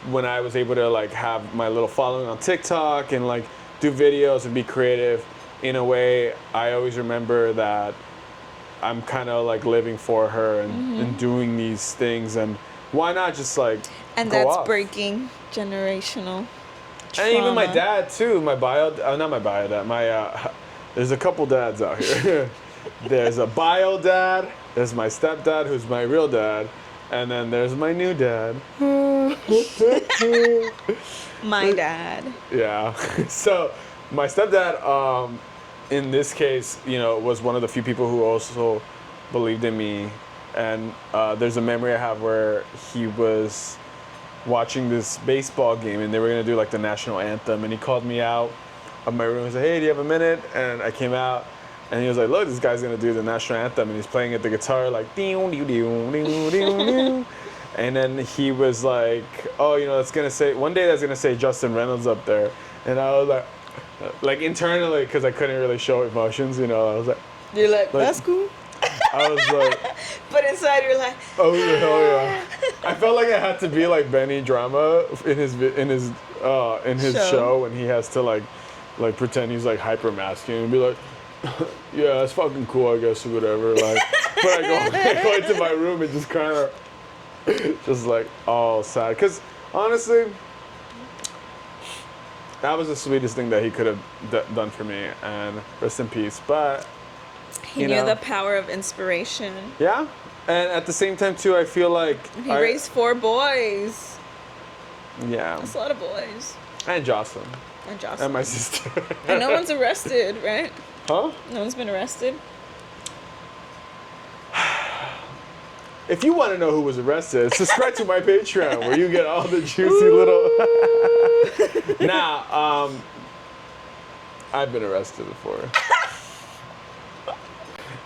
when I was able to like have my little following on TikTok and like do videos and be creative, in a way, I always remember that I'm kind of like living for her and doing these things, and why not just like And go that's off? breaking generational trauma. And even my dad too, not my bio dad, my there's a couple dads out here. There's a bio dad, there's my stepdad who's my real dad, and then there's my new dad. My dad. Yeah. So my stepdad, in this case, you know, was one of the few people who also believed in me. And there's a memory I have where he was watching this baseball game and they were gonna do like the national anthem, and he called me out of my room and said, "Hey, do you have a minute?" And I came out and he was like, "Look, this guy's gonna do the national anthem," and he's playing at the guitar like ding ding ding ding ding. And then he was like, "Oh, you know, it's gonna say one day that's gonna say Justin Reynolds up there," and I was like internally, because I couldn't really show emotions, you know, I was like, You're like, that's cool. I was like, But inside you're like, oh yeah, hell yeah. I felt like I had to be like Benny Drama in his show when he has to like pretend he's like hyper masculine and be like, yeah, it's fucking cool, I guess, or whatever. Like, but I go into my room and just kind of just like all sad, because honestly, that was the sweetest thing that he could have done for me, and rest in peace. But he knew the power of inspiration. yeah, and at the same time too, I feel like He raised 4 boys. Yeah. That's a lot of boys. And Jocelyn. And Jocelyn. And my sister. And no one's arrested, right? Huh? No one's been arrested. If you want to know who was arrested, subscribe to my Patreon where you get all the juicy little. Nah, I've been arrested before.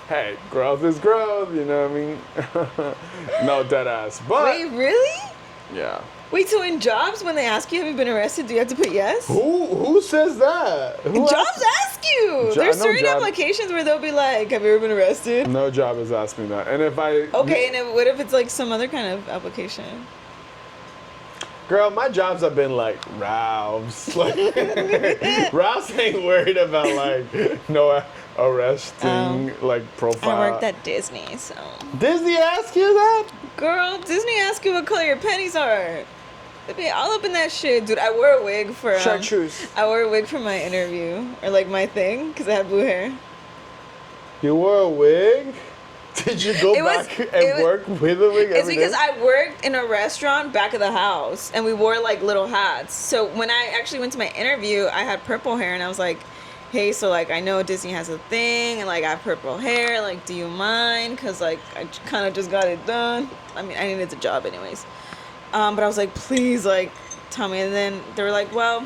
Hey, growth is growth, you know what I mean? No, dead ass. But Wait, really? Yeah. Wait, so in jobs, when they ask you, have you been arrested, do you have to put yes? Who says that? Who Jobs ask you. There's no certain job- applications where they'll be like, have you ever been arrested? No job has asked me that. And if I Okay, and what if it's like some other kind of application? Girl, my jobs have been like Ralph's. Like Ralph's ain't worried about like no arresting like profile. I worked at Disney, so. Disney ask you that? Girl, Disney ask you what color your panties are. They be all up in that shit, dude. I wore a wig for Chartreuse. I wore a wig for my interview or like my thing because I had blue hair. You wore a wig? Did you go back and work with a wig? It's because I worked in a restaurant back of the house and we wore like little hats. So when I actually went to my interview, I had purple hair and I was like, hey, so like I know Disney has a thing and like I have purple hair. Like, do you mind? Because like I kind of just got it done. I mean, I needed the job anyways. But I was like, please, like, tell me. And then they were like, well,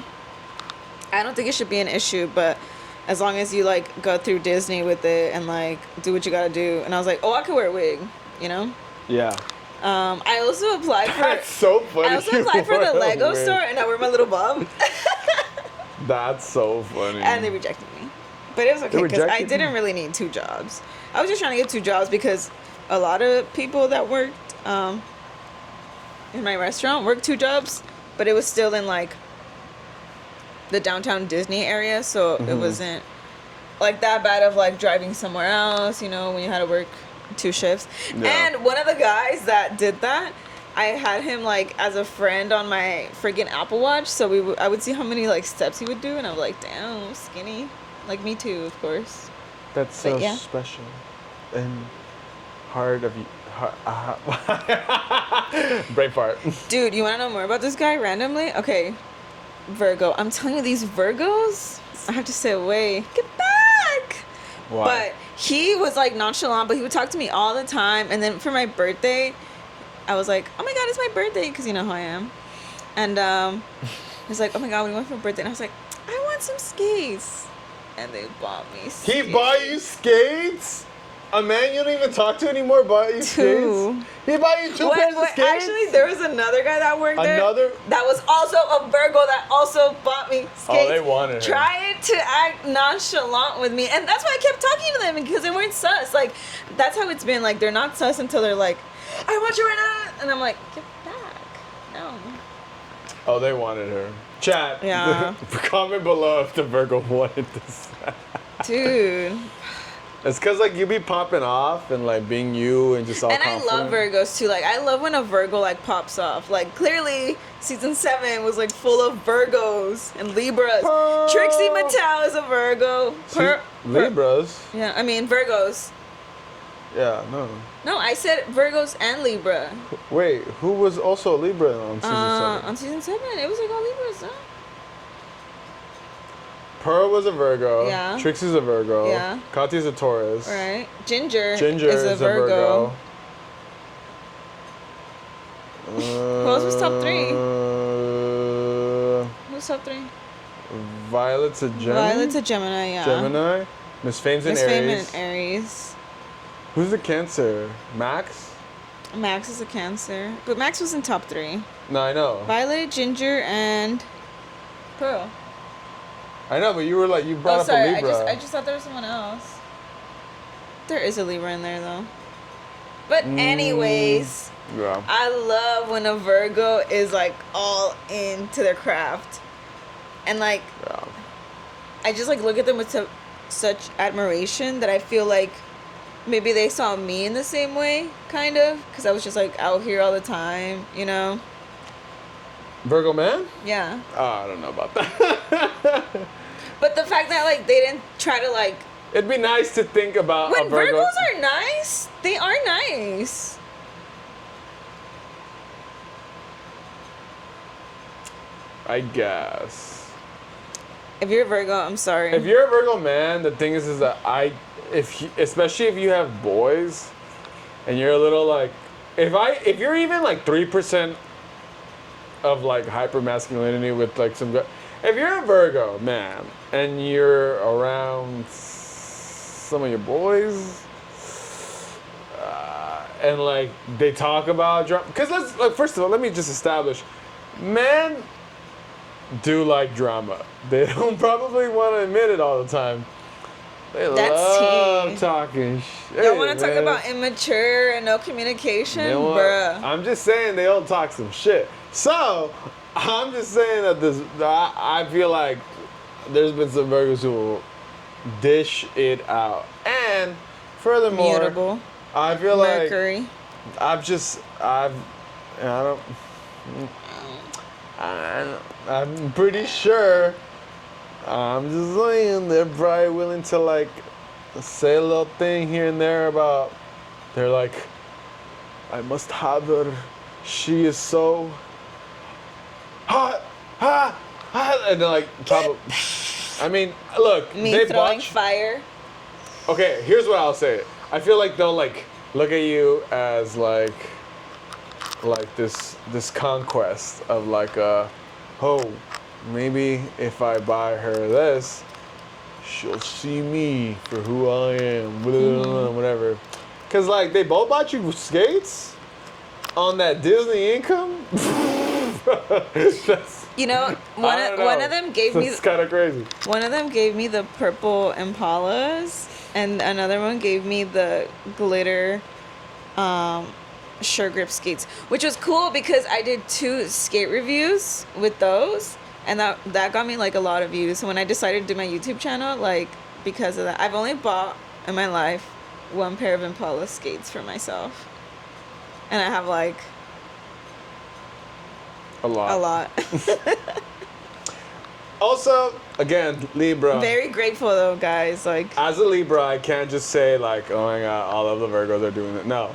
I don't think it should be an issue, but as long as you, like, go through Disney with it and, like, do what you gotta do. And I was like, oh, I could wear a wig, you know? Yeah. I also applied for... That's so funny. I also applied for the Lego store, and I wear my little bob. That's so funny. And they rejected me. But it was okay, because I didn't really need 2 jobs. I was just trying to get 2 jobs because a lot of people that worked... in my restaurant worked 2 jobs, but it was still in like the downtown Disney area, so it wasn't like that bad of like driving somewhere else, you know, when you had to work 2 shifts. Yeah. And one of the guys that did that, I had him like as a friend on my freaking Apple Watch, so I would see how many like steps he would do, and I was like, damn, skinny, like me too, of course. That's so special and hard of you. Brave fart. Dude, you want to know more about this guy randomly? Okay, Virgo. I'm telling you, these Virgos, I have to say, away. Get back! Why? But he was like nonchalant, but he would talk to me all the time. And then for my birthday, I was like, oh my God, it's my birthday, because you know how I am. And he's like, oh my God, what do you want for my birthday? And I was like, I want some skates. And they bought me skates. He bought you skates? A man you don't even talk to anymore bought you 2. skates? He bought you 2 pairs of skates? Actually, there was another guy that worked there. Another? That was also a Virgo that also bought me skates. Oh, they wanted her. Trying to act nonchalant with me. And that's why I kept talking to them, because they weren't sus. Like, that's how it's been. Like, they're not sus until they're like, I want you right now. And I'm like, get back. No. Oh, they wanted her. Chat. Yeah. Comment below if the Virgo wanted this. Dude. It's because, like, you be popping off and, like, being you and just all And confident. I love Virgos, too. Like, I love when a Virgo, like, pops off. Like, clearly, season 7 was, like, full of Virgos and Libras. Trixie Mattel is a Virgo. Libras? Yeah, I mean, Virgos. Yeah, no. No, I said Virgos and Libra. Wait, who was also a Libra on season 7? On season 7, it was, like, all Libras, huh? Pearl was a Virgo. Yeah. Trixie's a Virgo. Yeah. Kati's a Taurus. Right. Ginger is a Virgo. Who else was top 3? Who's top 3? Violet's a Gemini. Violet's a Gemini, yeah. Gemini. Miss Fame's an Miss Aries. Fame and Aries. Who's the Cancer? Max? Max is a Cancer. But Max was in top 3. No, I know. Violet, Ginger, and Pearl. I know, but you were like, you brought up a Libra. I just thought there was someone else. There is a Libra in there, though. But anyways, Yeah. I love when a Virgo is, like, all into their craft. And, like, Yeah. I just, like, look at them with such admiration that I feel like maybe they saw me in the same way, kind of. Because I was just, like, out here all the time, you know? Virgo man? Yeah. Oh, I don't know about that. But the fact that, like, they didn't try to, like... It'd be nice to think about When a Virgo. Virgos are nice, they are nice. I guess. If you're a Virgo, I'm sorry. If you're a Virgo man, the thing is that especially if you have boys, and you're a little like, if you're even like 3% of like hyper masculinity with like some good, if you're a Virgo man and you're around some of your boys, and like they talk about drama. Because first of all, let me just establish, men do like drama. They don't probably want to admit it all the time. They love talking shit. Y'all want to talk man. about immature and no communication, bruh? I'm just saying they all talk some shit. So I'm just saying that I feel like there's been some Virgos who will dish it out, and furthermore, Mutable. I feel Mercury. I'm pretty sure. I'm just saying they're probably willing to like say a little thing here and there about. They're like, I must have her. She is so hot, and they're like, probably. I mean, look, Me they throwing botch. fire. Okay, here's what I'll say. I feel like they'll like look at you as like this conquest of like oh, maybe if I buy her this, she'll see me for who I am, whatever. Cause like they both bought you skates on that Disney income. You know, one of them gave me. It's kind of crazy. One of them gave me the purple Impalas, and another one gave me the glitter Sure Grip skates, which was cool because I did 2 skate reviews with those, and that got me like a lot of views. So when I decided to do my YouTube channel, like because of that, I've only bought in my life 1 pair of Impala skates for myself, and I have like A lot. a lot. Also, again, Libra. Very grateful though, guys. Like, As a Libra, I can't just say like, oh my god, all of the Virgos are doing it. No.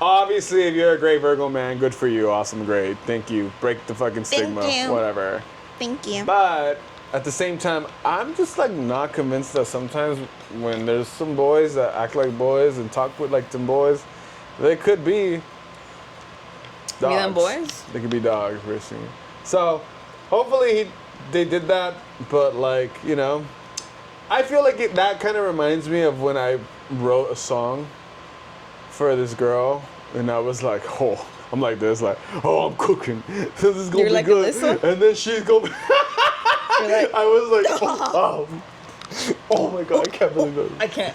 Obviously, if you're a great Virgo man, good for you. Awesome, great. Thank you. Break the fucking stigma. you. Whatever. thank you. But at the same time, I'm just like not convinced that sometimes when there's some boys that act like boys and talk with like some boys, they could be dogs. You them boys? They could be dogs, personally. So hopefully they did that, but like, you know, I feel like that kind of reminds me of when I wrote a song for this girl, and I was like, oh, I'm like this, like, oh, I'm cooking. This is gonna You're be like good. Alyssa? And then she's gonna be You're like, I was like, oh my god, I can't believe that. I can't.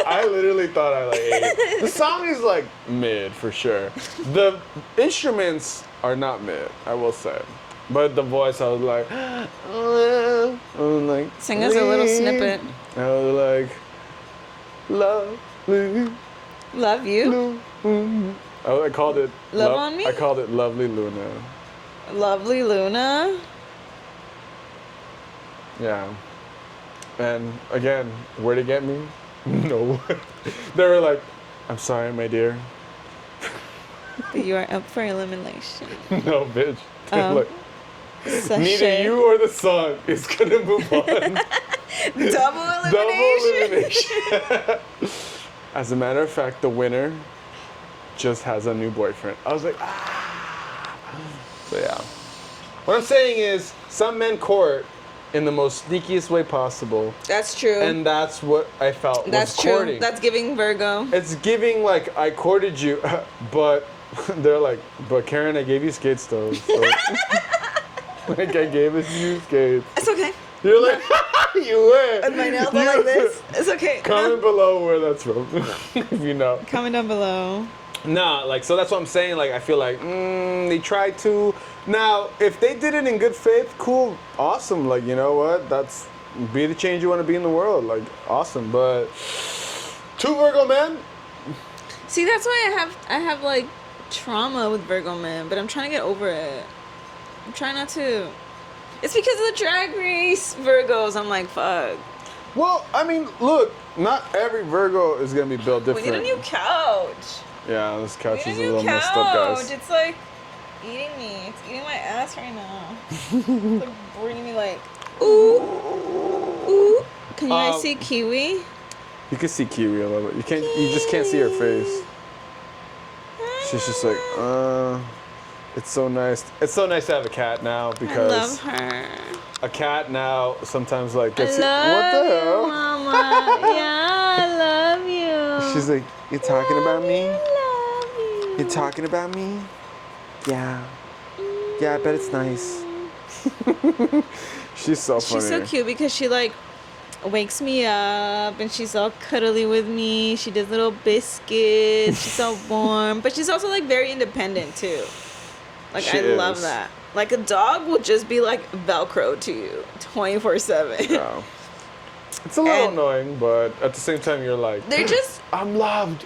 I literally thought I like ate it. The song is like mid for sure. The instruments are not mid, I will say. But the voice, I was like, Sing us a little snippet. I was like, lovely. Love you. I called it Love on Me? I called it Lovely Luna. Lovely Luna. Yeah. And again, where'd it get me? No. They were like, I'm sorry, my dear. But you are up for elimination. No, bitch. Oh. Look, neither Sashay. you or the song is gonna move on. Double elimination. As a matter of fact, the winner just has a new boyfriend. I was like, ah. So yeah. What I'm saying is, some men court in the most sneakiest way possible, That's true. and that's what I felt That's was true. courting. That's giving Virgo. It's giving like I courted you, but they're like, but Karen, I gave you skates though. So. Like I gave you skates. It's okay. You're like, you were. And my nails are like this. It's okay. Comment below where that's from, if you know. Comment down below. Nah, like, so that's what I'm saying. Like, I feel like, they tried to. Now, if they did it in good faith, cool, awesome. Like, you know what? That's, be the change you want to be in the world. Like, awesome. But, 2 Virgo men. See, that's why I have like trauma with Virgo men, but I'm trying to get over it. I'm trying not to. It's because of the Drag Race Virgos. I'm like, fuck. Well, I mean, look, not every Virgo is going to be built We different. need a new couch. Yeah, this couch We is need a a new little messed up, guys. It's like eating me. It's eating my ass right now. It's like bringing me like, ooh, ooh. Can you guys see Kiwi? You can see Kiwi a little bit. You just can't see her face. She's just like, it's so nice. It's so nice to have a cat now I because love her. a cat now sometimes like gets I love what the you, hell? Mama. Yeah, I love you. She's like, you talking about me? I You talking about me? Yeah. Yeah, I bet it's nice. She's so funny. She's so cute because she like wakes me up and she's all cuddly with me. She does little biscuits. She's so warm, but she's also like very independent too. Like She I love is. that. Like a dog will just be like Velcro to you 24/7. Yeah. It's a little And- annoying, but at the same time, you're like, They're just I'm loved.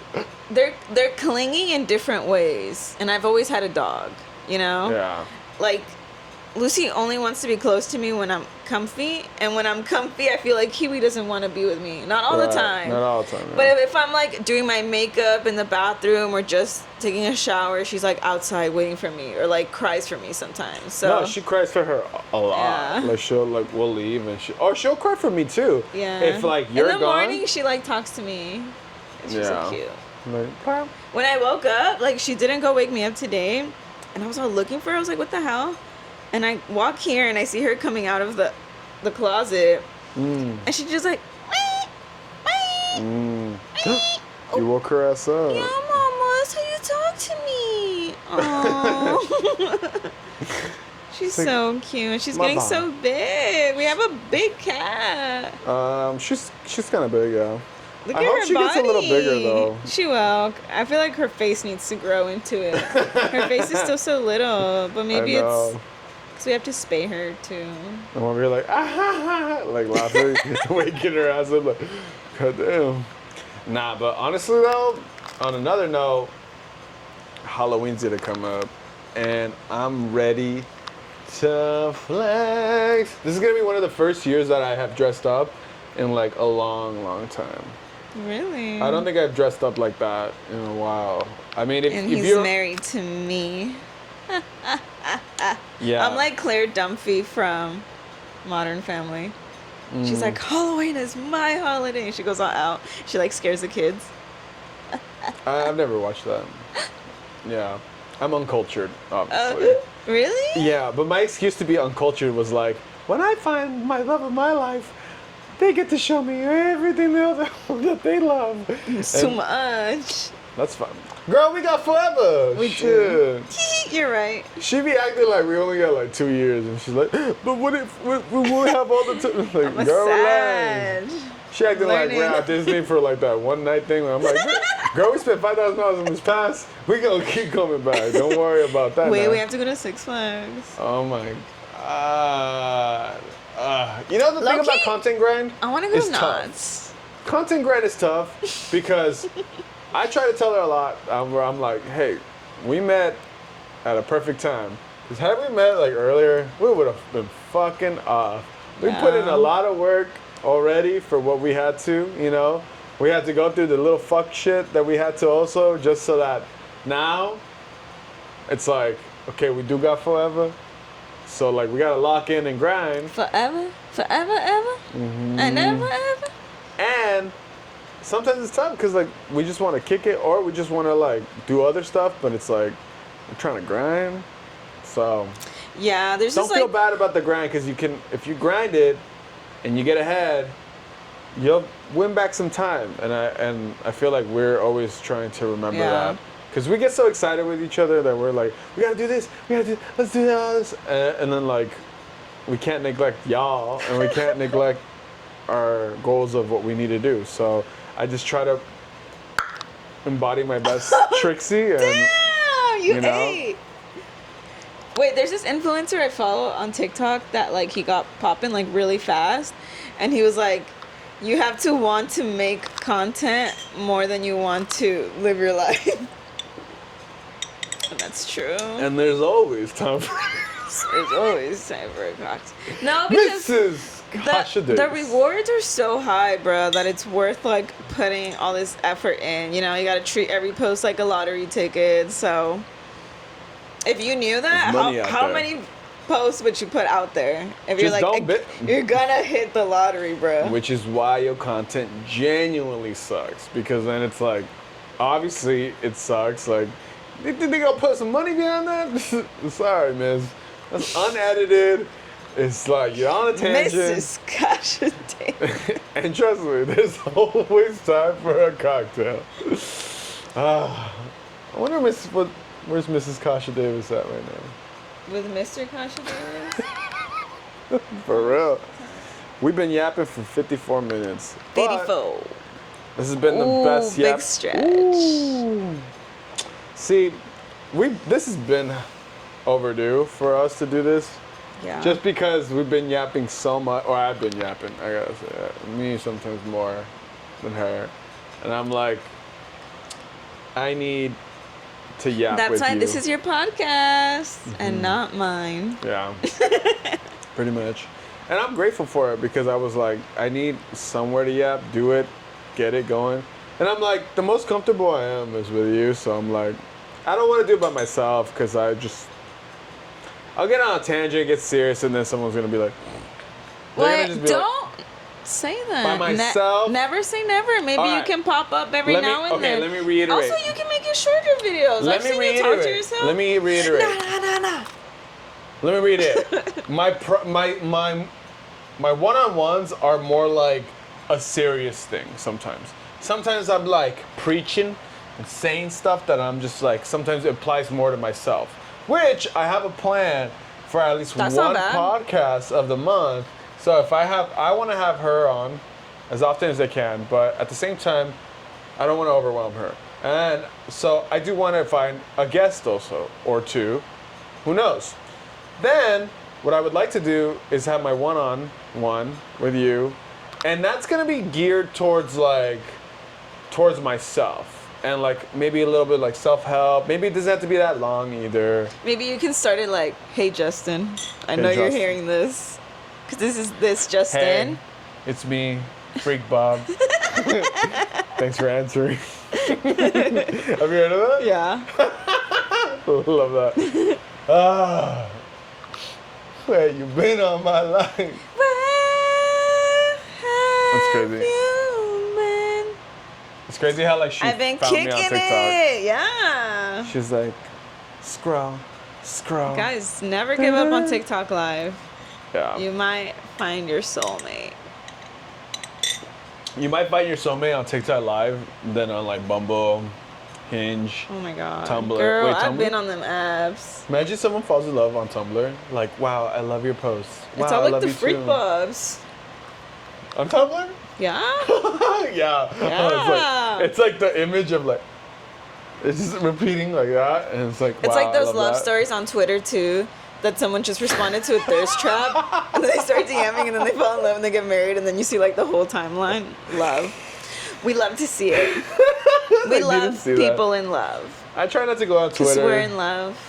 they're clingy in different ways, and I've always had a dog. You know. Yeah. Like Lucy only wants to be close to me when I'm comfy, and when I'm comfy, I feel like Kiwi doesn't want to be with me. Not all the Right. time. Not all the time. But yeah. if I'm like doing my makeup in the bathroom or just taking a shower, she's like outside waiting for me or like cries for me sometimes. So No, she cries for her a lot. Yeah. Like we'll leave and she'll cry for me too. yeah. If like you're in the gone. morning, she like talks to me. She's Yeah. so cute. Like, "Pop." When I woke up, like she didn't go wake me up today, and I was all looking for her. I was like, what the hell? And I walk here and I see her coming out of the closet, and she's just like, "Wee, wee, wee." You woke her ass up. Yeah, Mama, that's how you talk to me. Oh, she's like, so cute. She's getting Mama. so big. We have a big cat. She's kind of big, yeah. Look I at hope her she body. gets a little bigger though. She will. I feel like her face needs to grow into it. Her face is still so little, but maybe I it's know. because we have to spay her too. And when we're like, ah, ha, ha, like laughing, waking her ass up, like, god damn. Nah, but honestly though, on another note, Halloween's gonna come up, and I'm ready to flex. This is gonna be one of the first years that I have dressed up in like a long, long time. Really? I don't think I've dressed up like that in a while. I mean, if And if he's you're married to me. yeah, I'm like Claire Dunphy from Modern Family. Mm. She's like, Halloween is my holiday. And she goes all out. She like scares the kids. I've never watched that. Yeah, I'm uncultured, obviously. Really? Yeah, but my excuse to be uncultured was like, when I find my love of my life, they get to show me everything that they love. It's too And much. that's fine. Girl, we got forever. We Shit. You're right. She be acting like we only got like 2 years, and she's like, but what if we won't have all the time? Like, I'm girl, sad. relax. She acting like we're Learning. at Disney for like that one night thing. Where I'm like, girl, we spent $5,000 in this pass. We gonna keep coming back. Don't worry about that. Wait, now. we have to go to Six Flags. Oh my god. You know the thing Low-key, about content grind? I want to go It's to tough. Knott's. Content grind is tough because I try to tell her a lot where I'm like, hey, we met at a perfect time. Because had we met like earlier, we would have been fucking off. We put in Yeah. a lot of work already for what we had to, you know? We had to go through the little fuck shit that we had to also just so that now it's like, okay, we do got forever. So like we gotta lock in and grind. Forever? Forever, ever? Mm-hmm. And ever, ever? And sometimes it's tough because like we just want to kick it or we just want to like do other stuff, but it's like we're trying to grind. So Yeah, there's don't just feel like... bad about the grind because you can, if you grind it and you get ahead, you'll win back some time. And I feel like we're always trying to remember Yeah. that because we get so excited with each other that we're like, we gotta do this, let's do this, and then like we can't neglect y'all and we can't neglect our goals of what we need to do. So I just try to embody my best Trixie and Damn, you know? ate. Wait, there's this influencer I follow on TikTok that like he got popping like really fast, and he was like, you have to want to make content more than you want to live your life. And that's true. and there's always time for There's always time for a cocktail. No, because Mrs. the rewards are so high, bro, that it's worth like putting all this effort in. You know, you gotta treat every post like a lottery ticket. So if you knew that, There's money out how there. many posts would you put out there? If you're Just like, don't bit- you're gonna hit the lottery, bro. Which is why your content genuinely sucks. Because then it's like, obviously it sucks. Like, they gonna put some money behind that? Sorry, miss. That's unedited. It's like you're on a tangent. Mrs. Gosh dang. And trust me, there's always time for a cocktail. Ah. I wonder where's Mrs. Kasha Davis at right now. With Mr. Kasha Davis. For real. We've been yapping for 54 minutes. but 84. This has been the best yap. Big stretch. Ooh. See, this has been overdue for us to do this. Yeah. Just because we've been yapping so much, or I've been yapping, I gotta say that. Me sometimes more than her. And I'm like, I need to yap That's with why you. this is your podcast and not mine. Yeah, pretty much. And I'm grateful for it because I was like, I need somewhere to yap, do it, get it going. And I'm like, the most comfortable I am is with you. So I'm like, I don't want to do it by myself because I'll get on a tangent, get serious, and then someone's going to be like, Wait, don't say that. By myself? Never say never. Maybe All you right. can pop up every now and then. let me reiterate. Also, you can make it shorter videos. Let I've me seen you talk to reiterate. yourself. Let me reiterate. Nah. Let me read it. My one-on-ones are more like a serious thing sometimes. Sometimes I'm like preaching and saying stuff that I'm just like, sometimes it applies more to myself. Which I have a plan for at least That's not one bad. podcast of the month. So if I want to have her on as often as I can, but at the same time, I don't want to overwhelm her. And so I do want to find a guest also, or two. Who knows? Then, what I would like to do is have my one-on-one with you. And that's going to be geared towards myself. And like maybe a little bit like self-help. Maybe it doesn't have to be that long either. Maybe you can start it like, hey, Justin. I know you're Justin. hearing this. Because this Justin. Hey, it's me, Freak Bob. Thanks for answering. Have you heard of that? Yeah. Love that. Ah. Where you been all my life? That's crazy. It's crazy how like she I've been found kicking me on TikTok. it. Yeah. She's like, scroll. Guys, never give up on TikTok Live. Yeah. You might find your soulmate. You might find your soulmate on TikTok Live, then on like Bumble, Hinge. Oh my god. Tumblr. Girl, Wait, I've Tumblr? been on them apps. Imagine someone falls in love on Tumblr. Like, wow, I love your posts. Wow, It's all I like love the you freak too. bubs. On Tumblr? Yeah? Yeah. Yeah. It's like the image of like, it's just repeating like that, and it's like, wow, It's like I those love that. stories on Twitter too, that someone just responded to a thirst trap, and then they start DMing, and then they fall in love, and they get married, and then you see like the whole timeline. Love. We love to see it. We I didn't love see that. people in love. I try not to go on Because Twitter. we're in love.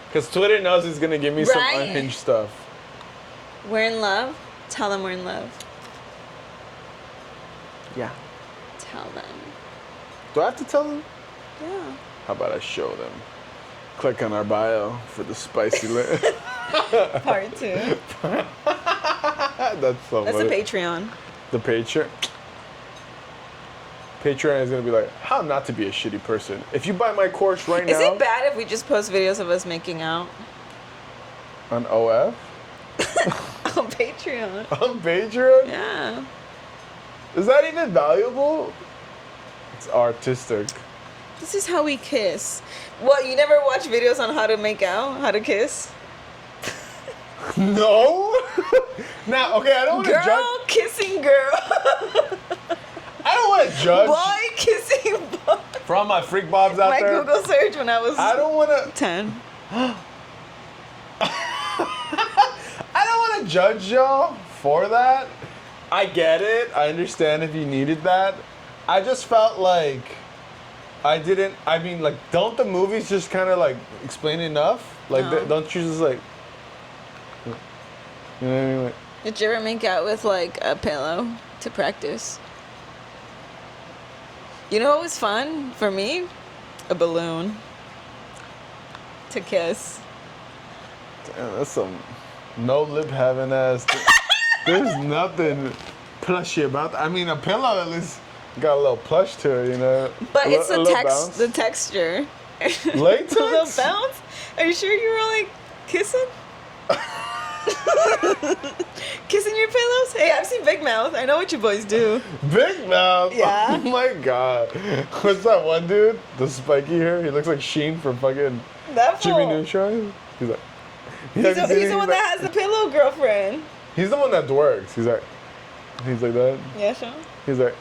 Because Twitter knows it's going to give me some Right. unhinged stuff. We're in love. Tell them we're in love. Yeah. Tell them. Do I have to tell them? Yeah. How about I show them? Click on our bio for the spicy lit. Part 2. That's so That's funny. the Patreon. The Patreon. Patreon is going to be like, how not to be a shitty person. If you buy my course right Is now it bad if we just post videos of us making out on OF, on Patreon? on Patreon, Yeah. is that even valuable? It's artistic. This is how we kiss. What, you never watch videos on how to make out? How to kiss? No. Now, okay, I don't want to Girl judge. kissing girl. I don't want to judge. Boy kissing boy. For all my freak bobs out My there, Google search when I was I don't want to. 10. I don't want to judge y'all for that. I get it. I understand if you needed that. I just felt like I didn't. I mean, like, don't the movies just kind of like explain enough? Like, No. don't you just like, you know what I mean? Like, Did you ever make out with like a pillow to practice? You know what was fun for me? A balloon to kiss. damn, that's some no lip having ass. There's nothing plushy about that. I mean, a pillow at least got a little plush to it, you know. But A it's li- a the little text, bounce. the texture. Latex? A little bounce. Are you sure you were like kissing? Kissing your pillows? Hey, I've seen Big Mouth. I know what you boys do. Big Mouth. Yeah. Oh my god. What's that one dude? The spiky hair. He looks like Sheen from fucking That fool. Jimmy Neutron. He's like. He's the one that has the pillow girlfriend. He's the one that works. He's like that. Yeah, Sean. He's like.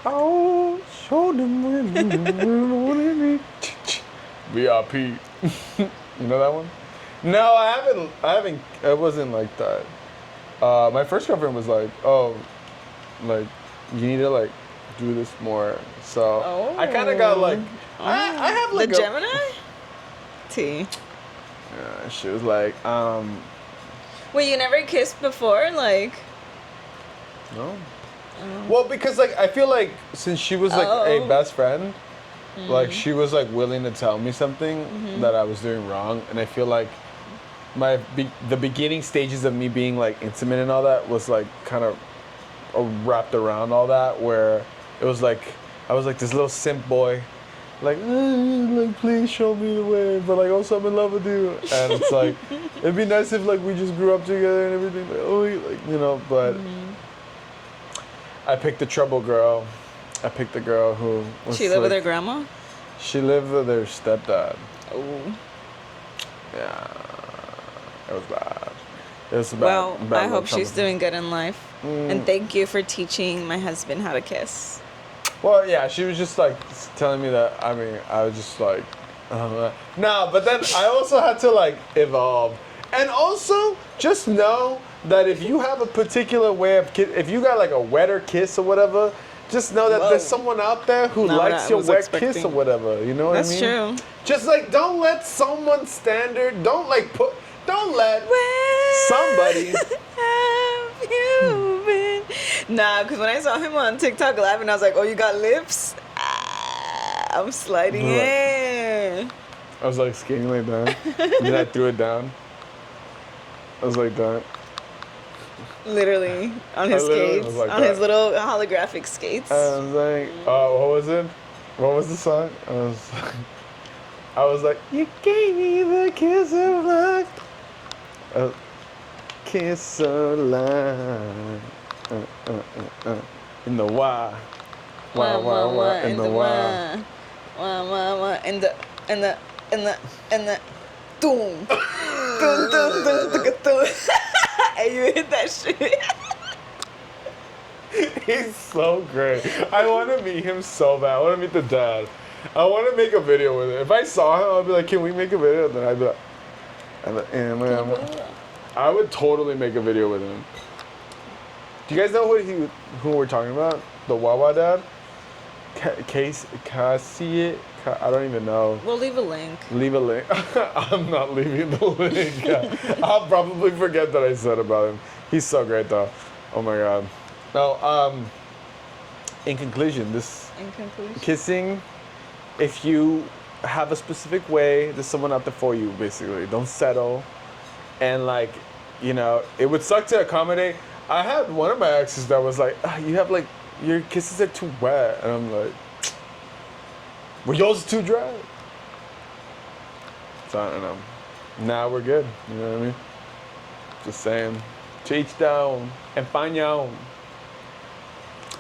Oh, show them women. VIP. You know that one? No, I haven't. It wasn't like that. My first girlfriend was like, oh, like you need to like do this more. So I kind of got like, I have like the Gemini. T. Yeah, she was like, Wait, you never kissed before, like? no. Well, because like I feel like since she was like a best friend, like she was like willing to tell me something that I was doing wrong, and I feel like the beginning stages of me being like intimate and all that was like kind of wrapped around all that, where it was like I was like this little simp boy, like please show me the way, but like also I'm in love with you, and it's like it'd be nice if like we just grew up together and everything, like but. I picked the trouble girl. I picked the girl who was She lived with her grandma? She lived with her stepdad. Oh. Yeah. It was bad. It was bad. Well, bad I hope she's trouble. doing good in life. And thank you for teaching my husband how to kiss. Well, yeah, she was just like telling me that. I mean, I was just like, no, but then I also had to like evolve. And also, just know that if you have a particular way of if you got like a wetter kiss or whatever, just know that there's someone out there who likes your wet kiss or whatever. You know what I mean? That's true. Just like don't let someone's standard. Don't let somebody. Have you been? Nah, because when I saw him on TikTok live and I was like, oh, you got lips? I'm sliding in. I was like skating like that, and then I threw it down. I was like that. Literally on his skates, was like on that. his little holographic skates. I was like, what was it? What was the song? I was like, you gave me the kiss of life. Kiss of life. In the wah. Wah, wah, wah. In the wah. Wah, wah, wah. In the doom. Dun, dun, dun, dun, dun. Hey, you hit that shit. He's so great. I want to meet him so bad. I want to meet the dad. I want to make a video with him. If I saw him, I'd be like, can we make a video? And then I'd be like, I would totally make a video with him. Do you guys know who we're talking about? The Wawa dad? Cassie? I don't even know. We'll leave a link. Leave a link. I'm not leaving the link. I'll probably forget that I said about him. He's so great though. Oh my god. No, in conclusion, kissing, if you have a specific way, there's someone out there for you, basically. Don't settle. And like, it would suck to accommodate. I had one of my exes that was like, you have like, your kisses are too wet. And I'm like, well, yours are too dry. So I don't know. Now we're good. You know what I mean? Just saying. To each their own. And find your own.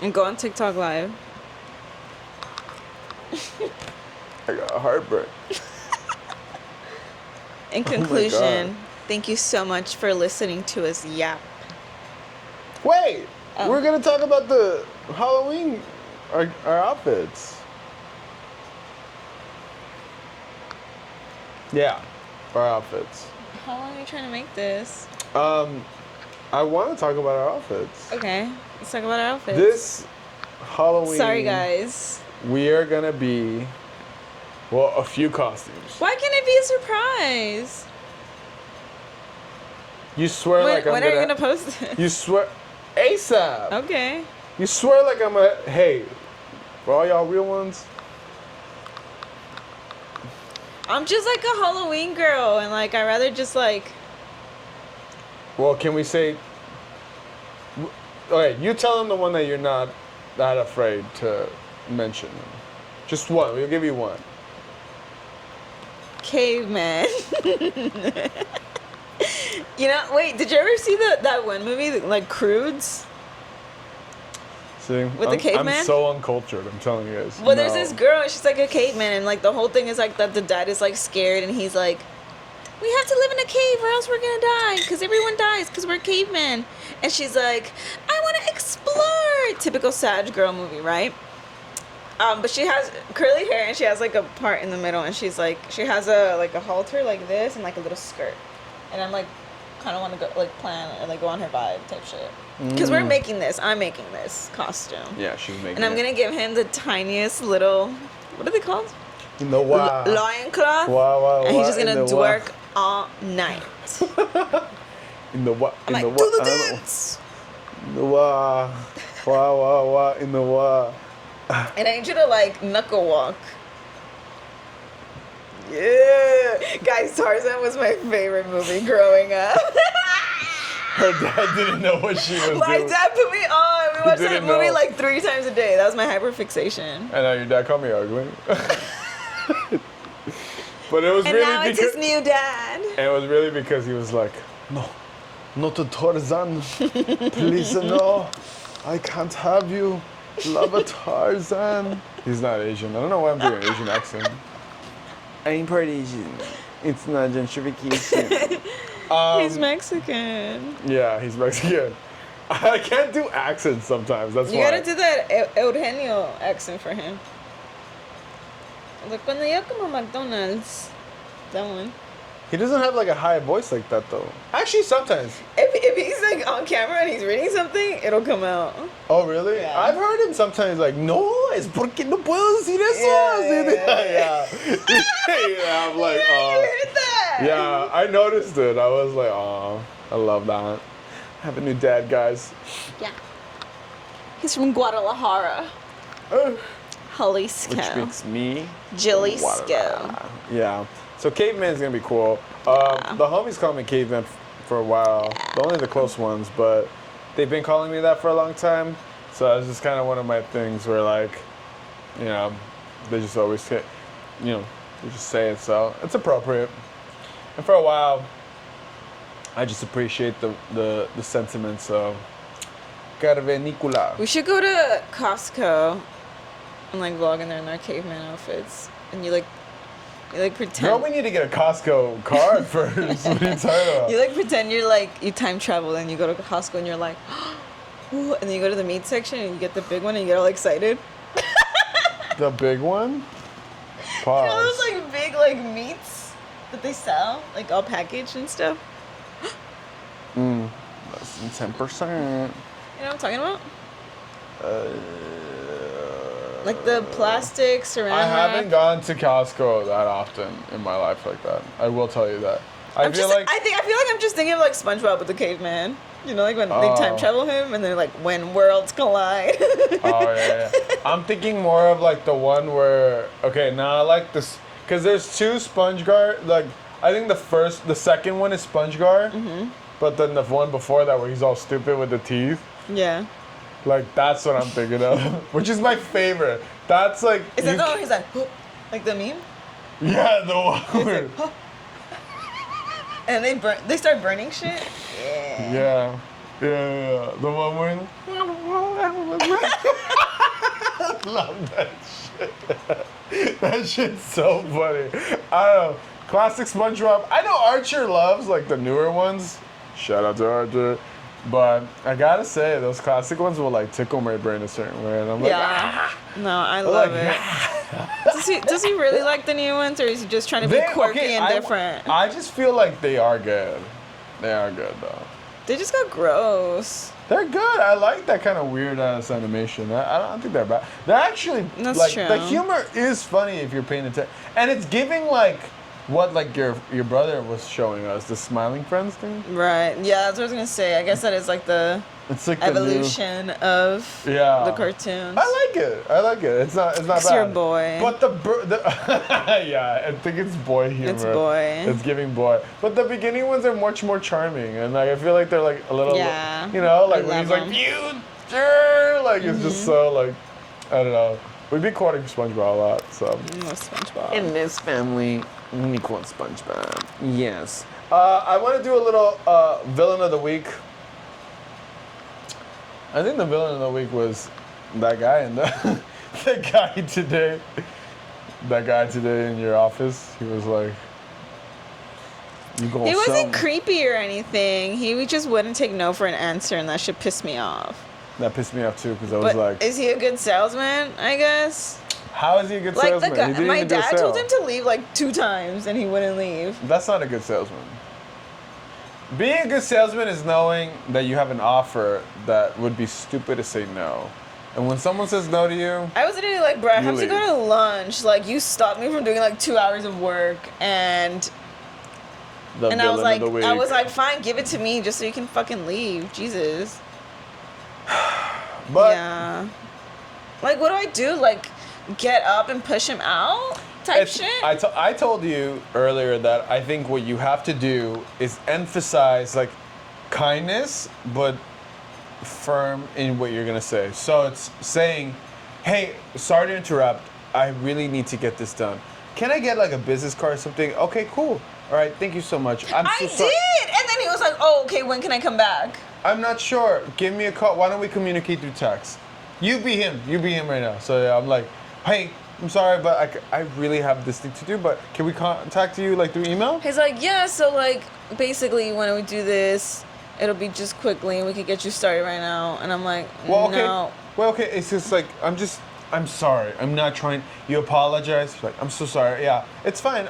And go on TikTok live. I got a heartbreak. In conclusion, thank you so much for listening to us yap. Wait! We're going to talk about the Halloween, our outfits. Yeah, our outfits. How long are you trying to make this? I want to talk about our outfits. Okay, let's talk about our outfits. This Halloween. Sorry, guys. We are gonna be, a few costumes. Why can't it be a surprise? You swear like I'm when are you gonna post it? You swear, ASAP. Okay. You swear like hey, for all y'all real ones. I'm just like a Halloween girl, and like I rather just like. Well, can we say? Okay, you tell them the one that you're not that afraid to mention. Just one. We'll give you one. Caveman. You know, wait, did you ever see that one movie, like Crudes? See, With the caveman? I'm so uncultured. I'm telling you guys. Well, there's No. this girl, and she's like a caveman, and like the whole thing is like that the dad is like scared, and he's like, we have to live in a cave or else we're gonna die, because everyone dies because we're cavemen. And she's like, I want to explore. Typical Sag girl movie, right? But she has curly hair, and she has like a part in the middle, and she's like, she has a like a halter like this and like a little skirt, and I'm like, kind of want to go like plan or like go on her vibe type shit. Because I'm making this costume. Yeah, she's making. And I'm gonna give him the tiniest little, what are they called? In the wow. Lion cloth. Wow, and he's just in gonna the twerk all night. In the what? I'm In like, the do what? the dance. In the wow. Wow. In the wow. And I need you to like knuckle walk. Yeah, guys, Tarzan was my favorite movie growing up. Her dad didn't know what she was My doing. dad put me on. We watched that didn't movie know. like 3 times a day. That was my hyperfixation. I know your dad called me ugly. But it was And really now it's because his new dad. and it was really because he was like, no, not a Tarzan. Please no. I can't have you. Love a Tarzan. He's not Asian. I don't know why I'm doing an Asian accent. I'm part Asian. It's not gentrification. He's Mexican. Yeah, he's Mexican. I can't do accents sometimes. That's You why. gotta do that Eugenio accent for him. Like cuando yo como McDonald's. That one. He doesn't have like a high voice like that though. Actually, sometimes. If he's like on camera and he's reading something, it'll come out. Oh really? Yeah. I've heard him sometimes like, no, es porque no puedo decir eso. Yeah. Yeah, I'm like, Yeah, you heard that. yeah, I noticed it. I was like, oh, I love that. Have a new dad, guys. Yeah. He's from Guadalajara. Jalisco. Which makes me Jalisco. Yeah. So caveman's gonna be cool. The homies call me caveman for a while. Only the close ones, but they've been calling me that for a long time. So it's just kind of one of my things where like, you know, they just always say, you know, they just say it. So it's appropriate. And for a while, I just appreciate the sentiment. So Carvenicula. We should go to Costco and like vlog in there in our caveman outfits, and you pretend. Girl, we need to get a Costco card first. What are you talking about? You like pretend you're like you time travel and you go to Costco and you're like, ooh, and then you go to the meat section and you get the big one and you get all excited. The big one? You know Pause. those like big like meats that they sell, like all packaged and stuff. Less than 10%. You know what I'm talking about? Like the plastic saran I wrap. haven't gone to Costco that often in my life like that. I will tell you that. I feel like I feel like I'm just thinking of like SpongeBob with the caveman. You know, like when they Oh. time travel him and they're like when worlds collide. oh yeah. I'm thinking more of like the one where now I like this because there's 2 SpongeGar. Like I think the second one is SpongeGar, but then the one before that where he's all stupid with the teeth. Yeah. Like that's what I'm thinking of, which is my favorite. That's like Is that the one he's like, "Huh," like the meme? yeah, the one. where- And they start burning shit? Yeah. Yeah. The one where I love that shit. That shit's so funny. I don't know. Classic SpongeBob. I know Archer loves like the newer ones. Shout out to Archer. But I gotta say, those classic ones will like tickle my brain a certain way, and I'm like, Yeah. No, I love like, it. Does he really like the new ones, or is he just trying to be quirky and different? I just feel like they are good. They are good though. They just got gross. They're good. I like that kind of weird ass animation. I don't think they're bad. They're actually That's like true. the humor is funny if you're paying attention, and it's giving like what like your brother was showing us, the Smiling Friends thing. Right. Yeah, that's what I was gonna say. I guess that is like the It's like evolution of Yeah. the cartoons. I like it. It's not bad. It's your boy. But yeah, I think it's boy humor. It's boy. It's giving boy. But the beginning ones are much more charming, and like I feel like they're like a little, Yeah. you know, like I when he's love like 'em. future, like it's just so like, I don't know. We'd be quoting SpongeBob a lot, so. No SpongeBob. In this family, we quote SpongeBob. Yes. I want to do a little villain of the week. I think the villain of the week was that guy in the the guy today. That guy today in your office. He was like, "You going?" He wasn't creepy or anything. He just wouldn't take no for an answer, and that shit pissed me off. That pissed me off too because I was But like, is he a good salesman? I guess. "How is he a good Like salesman?" the guy, He didn't my even do a dad sale. told him to leave like 2 times, and he wouldn't leave. That's not a good salesman. Being a good salesman is knowing that you have an offer that would be stupid to say no. And when someone says no to you, I was literally like, bro, I You have to go leave. to lunch. Like, you stopped me from doing like 2 hours of work, and the I was villain like, of the week. I was like, fine, give it to me just so you can fucking leave. Jesus. but Yeah. Like, what do I do? Like, get up and push him out? Type it's- shit? I told you earlier that I think what you have to do is emphasize like kindness, but firm in what you're gonna say. So it's saying, "Hey, sorry to interrupt. I really need to get this done. Can I get like a business card or something?" Okay, cool. All right, thank you so much. I'm I so did! sorry. And then he was like, oh, okay, when can I come back? I'm not sure. Give me a call. Why don't we communicate through text? You be him. You be him right now. So yeah, I'm like, "Hey, I'm sorry, but I really have this thing to do. But can we contact you like through email?" He's like, yeah, so like, basically, when we do this, it'll be just quickly, and we could get you started right now. And I'm like, Well, okay. no. Well, okay. It's just like I'm sorry. I'm not trying. You apologize. Like, I'm so sorry. Yeah, it's fine.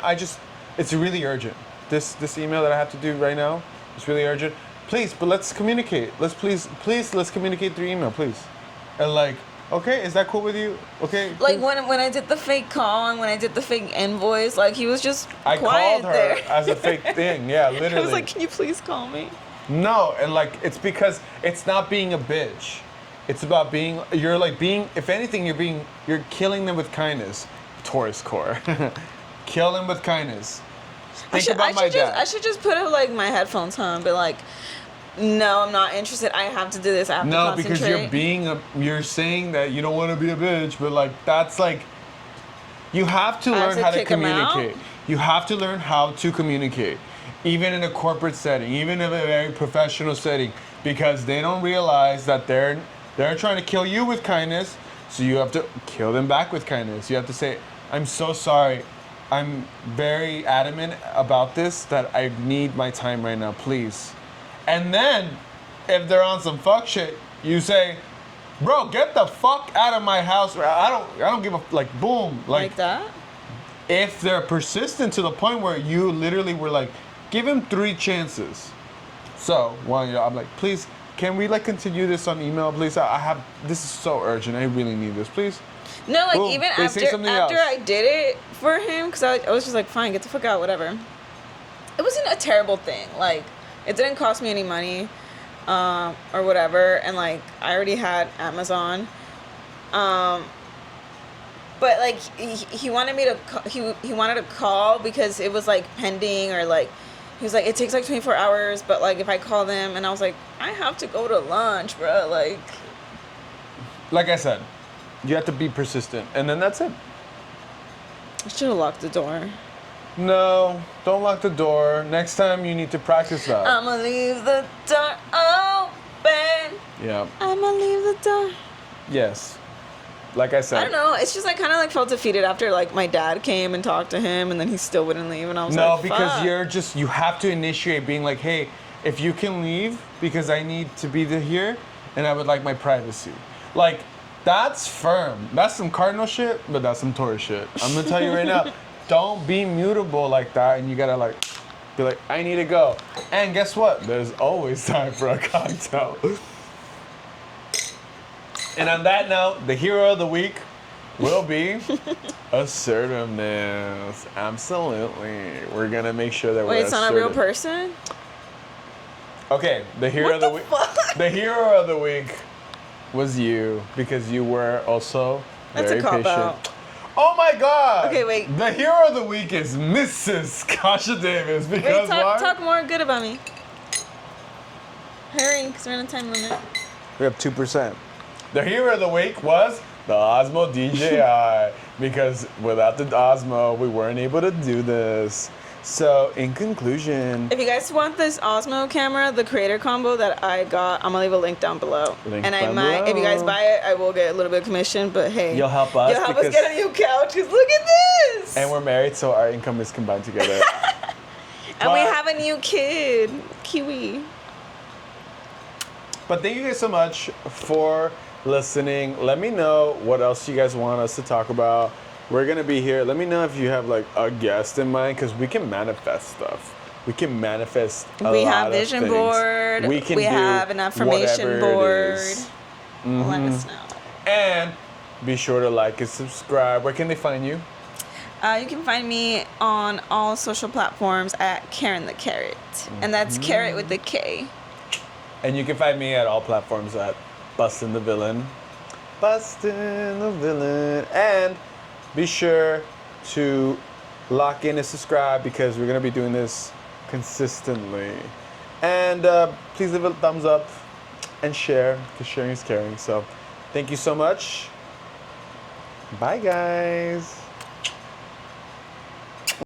It's really urgent. This email that I have to do right now is really urgent. Please, but let's communicate. Let's communicate through email, please. And like, okay, is that cool with you? Okay. Like, please? when I did the fake call and when I did the fake invoice, like, he was just I quiet called her there. as a fake thing. Yeah, literally. I was like, can you please call me? No, and like it's because it's not being a bitch. It's about being. You're like being. If anything, you're killing them with kindness. Taurus core. Kill them with kindness. Think about my dad. I should just put up like my headphones on, but like, no, I'm not interested. I have to do this. I have to No, concentrate. because you're saying that you don't want to be a bitch, but like that's like. You have to I have learn to how to kick 'em out? communicate. You have to learn how to communicate, even in a corporate setting, even in a very professional setting, because they don't realize that they're trying to kill you with kindness, so you have to kill them back with kindness. You have to say, "I'm so sorry. I'm very adamant about this that I need my time right now, please." And then, if they're on some fuck shit, you say, "Bro, get the fuck out of my house." I don't give a like boom like that. if they're persistent to the point where you literally were like, give him 3 chances. So I'm like, please, can we like continue this on email, please? This is so urgent. I really need this, please. No, like Boom. even They say something after else. I did it for him, because I was just like, fine, get the fuck out, whatever. It wasn't a terrible thing. Like, it didn't cost me any money, or whatever. And like, I already had Amazon. But like, he wanted me to he wanted to call because it was like pending, or like, he was like, it takes like 24 hours, but like if I call them, and I was like, I have to go to lunch, bro. Like I said, you have to be persistent, and then that's it. I should have locked the door. No, don't lock the door. Next time you need to practice that. I'ma leave the door open. Yeah. I'ma leave the door. Yes. Like I said. I don't know. It's just I kind of like felt defeated after like my dad came and talked to him, and then he still wouldn't leave, and I was No, like, because fuck. you have to initiate being like, hey, if you can leave because I need to be here and I would like my privacy. Like, that's firm. That's some cardinal shit, but that's some Taurus shit. I'm gonna tell you right now, don't be mutable like that, and you gotta like, be like, I need to go. And guess what? There's always time for a cocktail. And on that note, the hero of the week will be assertiveness. Absolutely. We're gonna make sure that we're Wait, it's not a real assertive. person? Okay, the hero What of the the week. fuck? The hero of the week was you because you were also That's very a cop patient. out. Oh my God! Okay, wait. The hero of the week is Mrs. Kasha Davis because Wait, why? talk more good about me. Hurry, because we're in a time limit. We have 2%. The hero of the week was the Osmo DJI because without the Osmo, we weren't able to do this. So, in conclusion, If you guys want this Osmo camera, the creator combo that I got, I'm gonna leave a link down below. Link and I down might, if you guys below. buy it, I will get a little bit of commission. But hey, You'll help us You'll help us because- get a new couch. Cause look at this. and we're married, so our income is combined together. And we But- have a new kid, Kiwi. But thank you guys so much for listening. Let me know what else you guys want us to talk about. We're gonna be here. Let me know if you have like a guest in mind, because we can manifest stuff. We can manifest a We lot have of vision things. board. We can We do have an affirmation whatever it board. is. Let us know. And be sure to like and subscribe. Where can they find you? You can find me on all social platforms at Karen the Carrot, and that's Carrot with the K. And you can find me at all platforms at Bustin' the Villain. Bustin' the Villain. And be sure to lock in and subscribe, because we're going to be doing this consistently. And please leave a thumbs up and share, because sharing is caring. So thank you so much. Bye, guys.